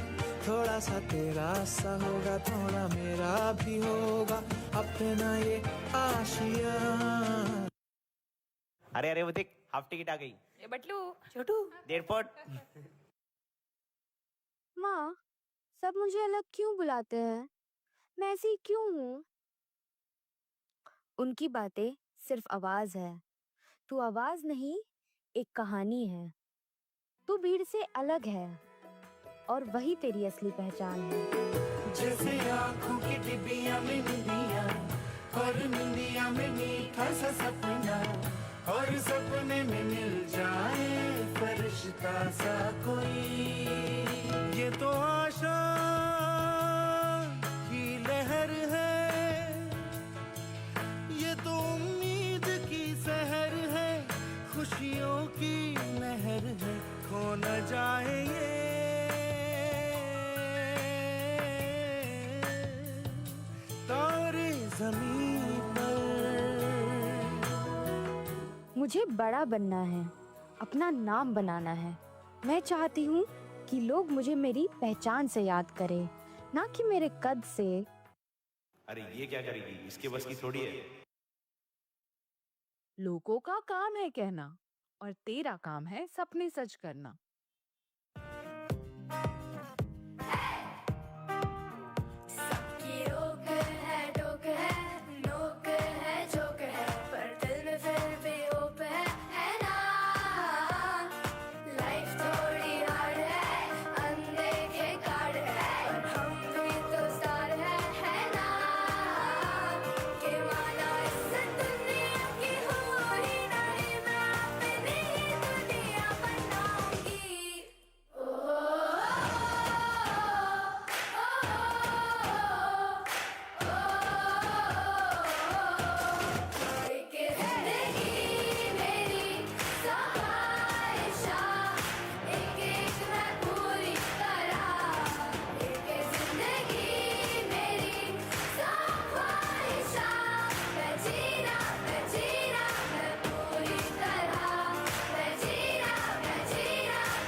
थोड़ा सा तेरा सा होगा थोड़ा मेरा भी होगा अपना ये आशिया। अरे अरे वो देख, हाफ टिकट आ गई। ए बटलू, छोटू, 1.5 फुट। माँ, सब मुझे अलग क्यों बुलाते हैं? मैं ऐसी क्यों हूँ? उनकी बातें सिर्फ आवाज है। तू आवाज नहीं, एक कहानी है। तू भीड़ से अलग है और वही तेरी असली पहचान है। जैसे आँखों की डिबिया में निंदिया और निंदिया में मीठा सा सपना, और सपने में मिल जाए फरिश्ता सा कोई, ये तो आशा की लहर है, ये तो उम्मीद की सहर है, खुशियों की लहर है, खो न जाए ये तारे ज़मीन पर। मुझे बड़ा बनना है, अपना नाम बनाना है। मैं चाहती हूँ कि लोग मुझे मेरी पहचान से याद करें, ना कि मेरे कद से। अरे ये क्या करेगी, इसके बस की थोड़ी है। लोगों का काम है कहना और तेरा काम है सपने सच करना। सबकी रोक है, टोक है, नोक है, झोंक है, पर दिल में फिर भी होप है ना। लाइफ थोड़ी हार्ड है, अनदेखे कार्ड है, पर हम भी तो स्टार है ना। के माना इस दुनिया की हो ही नहीं, मैं अपनी ही दुनिया बनाऊंगी। एक जिंदगी मेरी ख्वाहिशा, एक एक मैं पूरी करा। एक जिंदगी मेरी ख्वाहिशा, मैं जीना मैं पूरी तरह, मैं जीना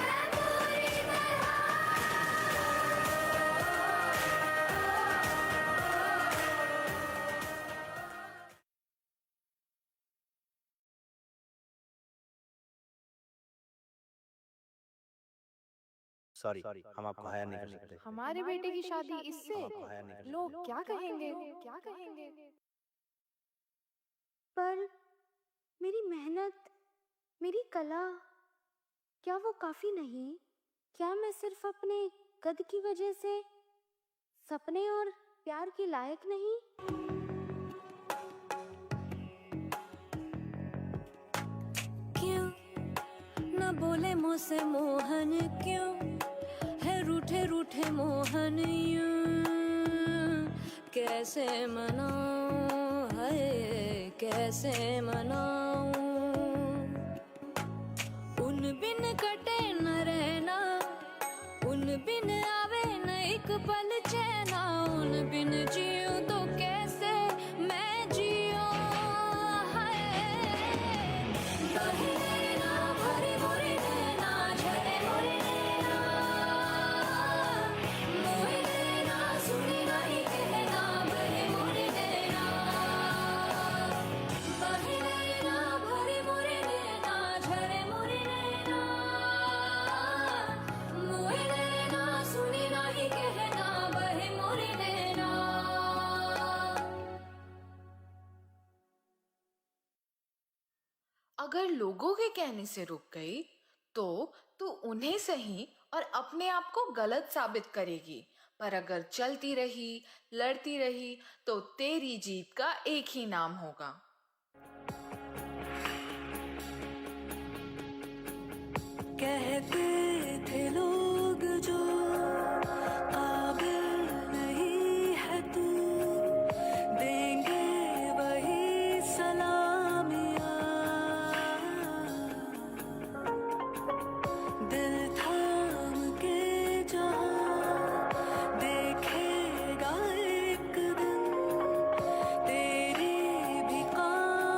मैं पूरी तरह। सॉरी, हम आपको हायर नहीं कर सकते। हमारे बेटे की शादी इससे, आपको हायर नहीं कर लोग क्या कहेंगे? क्या कहेंगे? पर मेरी मेहनत, मेरी कला, क्या वो काफी नहीं? क्या मैं सिर्फ अपने कद की वजह से सपने और प्यार के लायक नहीं? क्यों न बोले मुझसे मोहन, क्यों है रूठे रूठे मोहन यूं, कैसे मनाऊं है, कैसे मनाऊं। उन बिन कटे न रहना, उन बिन आवे न एक पल चैना, उन बिन जियूं तो कैसे मैं जियूं। बहे नैना भरे मोरे नैना, झरे मोरे नैना, मोहे नैना सुने नहीं कहना, बहे मोरे नैना। बहे नैना भरे मोरे नैना, झरे मोरे नैना, मोहे नैना सुने नहीं कहना, बहे मोरे नैना। अगर लोगों के कहने से रुक गई तो तू उन्हें सही और अपने आप को गलत साबित करेगी। पर अगर चलती रही, लड़ती रही, तो तेरी जीत का एक ही नाम होगा। कहते थे लोग जो काबिल नहीं है तू, देंगे वही सलामियाँ। दिल थाम के जहाँ देखेगा एक दिन तेरी भी कामयाबियाँ।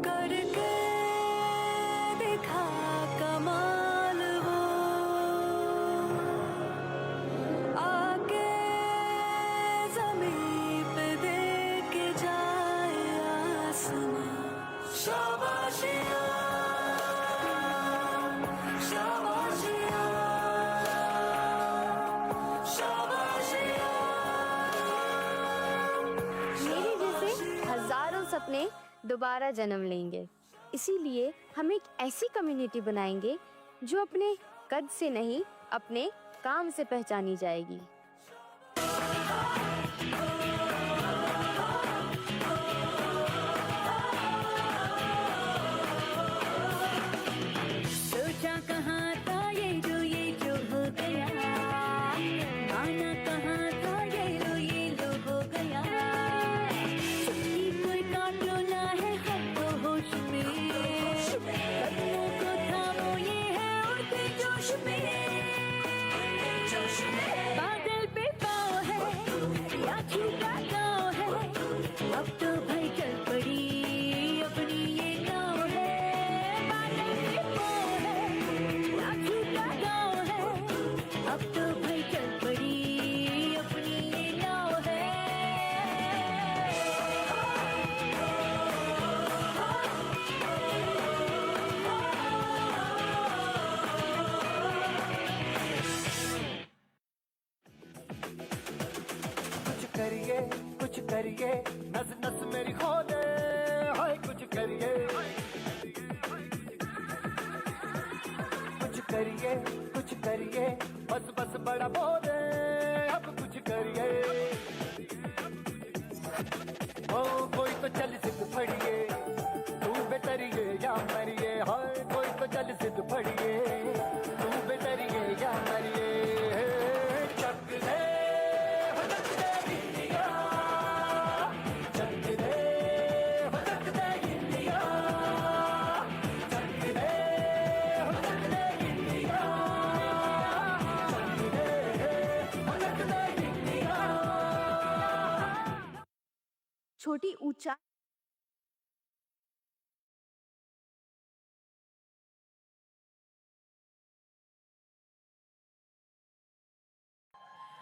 करके दिखा कमाल वो, आके ज़मीं पे दे के जाए आसमां। शाबाशियाँ, शाबाशियाँ, शाबाशियाँ। मेरे जैसे हजारों सपने दोबारा जन्म लेंगे। इसीलिए हम एक ऐसी कम्युनिटी बनाएंगे जो अपने कद से नहीं, अपने काम से पहचानी जाएगी। सोचा कहाँ था ये जो हो गया, माना कहाँ था ये लो हो गया। छुट्टी कोई काटो ना है हमको होश में, कदमों को थामो ये है उड़ते जोश में। बादल पे पाँव है या छूटा गाँव है, अब तो भाई चल पड़ी अपनी ये नाव है। बादल पे पाँव है या छूटा गाँव है, अब तो भाई चल पड़ी अपनी ये नाव है। कुछ करिए नस नस मेरी खोले, हाय कुछ करिए, कुछ करिए, बस बस बड़ा बोले, अब कुछ करिए। ओ कोई तो चल सिद्ध फड़िए, तू बेतरिए या मरिए, हाय कोई तो चल सिद्ध फड़िए, तू बेतरिए या मरिए। चक दे छोटी ऊंचाई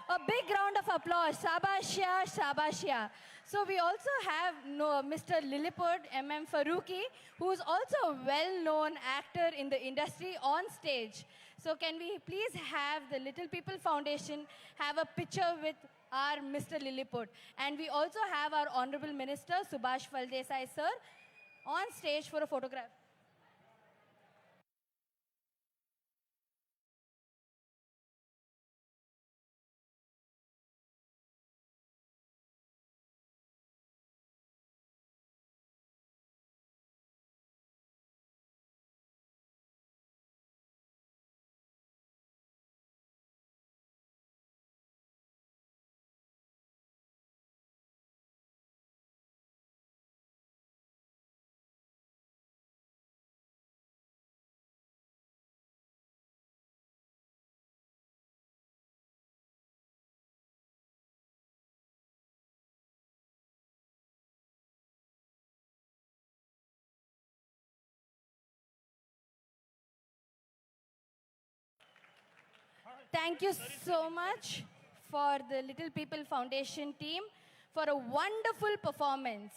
A big round of applause. Shabashia, Shabashia. So we also have Mr. Lilliput M.M. Faruqi, who is also a well-known actor in the industry on stage. So can we please have the Little People Foundation have a picture with our Mr. Lilliput. And we also have our Honorable Minister, Subhash Phaldesai sir, on stage for a photograph. Thank you so much for the Little People Foundation team for a wonderful performance.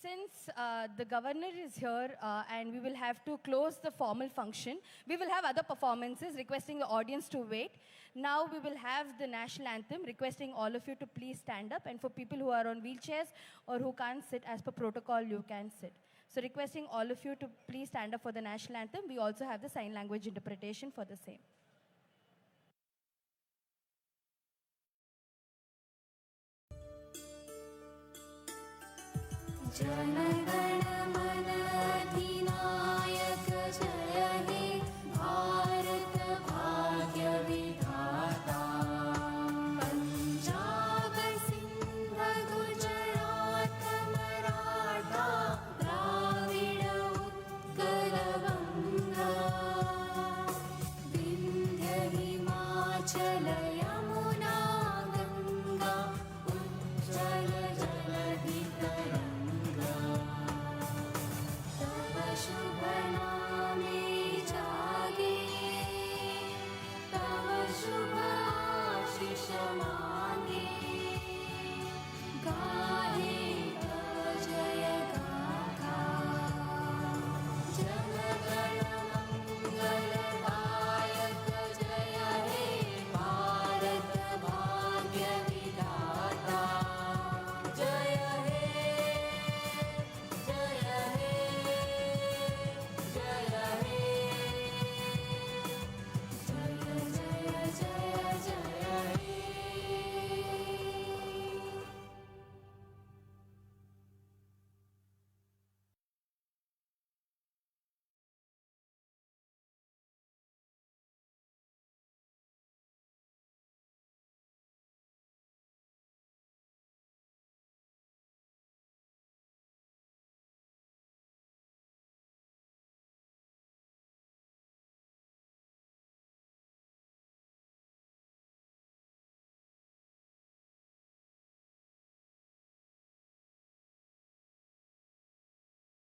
since the governor is here and we will have to close the formal function, we will have other performances requesting the audience to wait. Now we will have the national anthem requesting all of you to please stand up, and for people who are on wheelchairs or who can't sit as per protocol, you can sit. So requesting all of you to please stand up for the national anthem. We also have the sign language interpretation for the same. Jana Gana